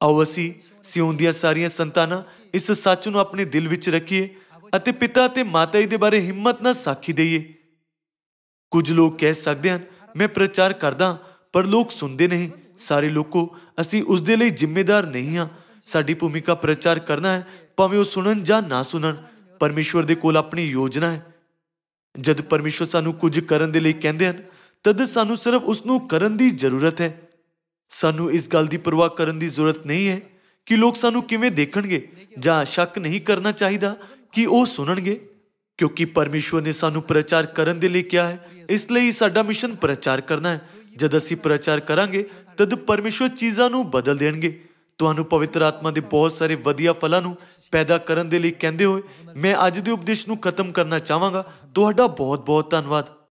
ਆਓ ਅਸੀਂ ਸਿਓਨ ਦੀਆਂ ਸਾਰੀਆਂ ਸੰਤਾਨਾਂ ਇਸ ਸੱਚ ਨੂੰ ਆਪਣੇ ਦਿਲ ਵਿੱਚ ਰੱਖੀਏ ਅਤੇ ਪਿਤਾ ਅਤੇ ਮਾਤਾ ਜੀ ਦੇ ਬਾਰੇ ਹਿੰਮਤ ਨਾਲ ਸਾਖੀ ਦਈਏ। ਕੁਝ ਲੋਕ ਕਹਿ ਸਕਦੇ ਹਨ, ਮੈਂ ਪ੍ਰਚਾਰ ਕਰਦਾ ਪਰ ਲੋਕ ਸੁਣਦੇ ਨਹੀਂ। ਸਾਰੇ ਲੋਕੋ, ਅਸੀਂ ਉਸ ਦੇ ਲਈ ਜ਼ਿੰਮੇਦਾਰ ਨਹੀਂ ਹਾਂ। ਸਾਡੀ ਭੂਮਿਕਾ ਪ੍ਰਚਾਰ ਕਰਨਾ ਹੈ, ਭਾਵੇਂ ਉਹ ਸੁਣਨ ਜਾਂ ਨਾ ਸੁਣਨ। ਪਰਮੇਸ਼ਵਰ ਦੇ ਕੋਲ ਆਪਣੀ ਯੋਜਨਾ ਹੈ। ਜਦ ਪਰਮੇਸ਼ਵਰ ਸਾਨੂੰ ਕੁਝ ਕਰਨ ਦੇ ਲਈ ਕਹਿੰਦੇ ਹਨ, ਤਦ ਸਾਨੂੰ ਸਿਰਫ ਉਸ ਨੂੰ ਕਰਨ ਦੀ ਜ਼ਰੂਰਤ ਹੈ। ਸਾਨੂੰ ਇਸ ਗੱਲ ਦੀ ਪਰਵਾਹ ਕਰਨ ਦੀ ਜ਼ਰੂਰਤ ਨਹੀਂ ਹੈ ਕਿ ਲੋਕ ਸਾਨੂੰ ਕਿਵੇਂ ਦੇਖਣਗੇ, ਜਾਂ ਸ਼ੱਕ ਨਹੀਂ ਕਰਨਾ ਚਾਹੀਦਾ ਕਿ ਉਹ ਸੁਣਨਗੇ, ਕਿਉਂਕਿ ਪਰਮੇਸ਼ਵਰ ਨੇ ਸਾਨੂੰ ਪ੍ਰਚਾਰ ਕਰਨ ਦੇ ਲਈ ਕਿਹਾ ਹੈ। ਇਸ ਲਈ ਸਾਡਾ ਮਿਸ਼ਨ ਪ੍ਰਚਾਰ ਕਰਨਾ ਹੈ। ਜਦ ਅਸੀਂ ਪ੍ਰਚਾਰ ਕਰਾਂਗੇ ਤਦ ਪਰਮੇਸ਼ਵਰ ਚੀਜ਼ਾਂ ਨੂੰ ਬਦਲ ਦੇਣਗੇ। ਤੁਹਾਨੂੰ ਪਵਿੱਤਰ ਆਤਮਾ ਦੇ ਬਹੁਤ ਸਾਰੇ ਵਧੀਆ ਫਲਾਂ ਨੂੰ ਪੈਦਾ ਕਰਨ ਦੇ ਲਈ ਕਹਿੰਦੇ ਹੋਏ ਮੈਂ ਅੱਜ ਦੇ ਉਪਦੇਸ਼ ਨੂੰ ਖਤਮ ਕਰਨਾ ਚਾਹਾਂਗਾ। ਤੁਹਾਡਾ ਬਹੁਤ ਬਹੁਤ ਧੰਨਵਾਦ।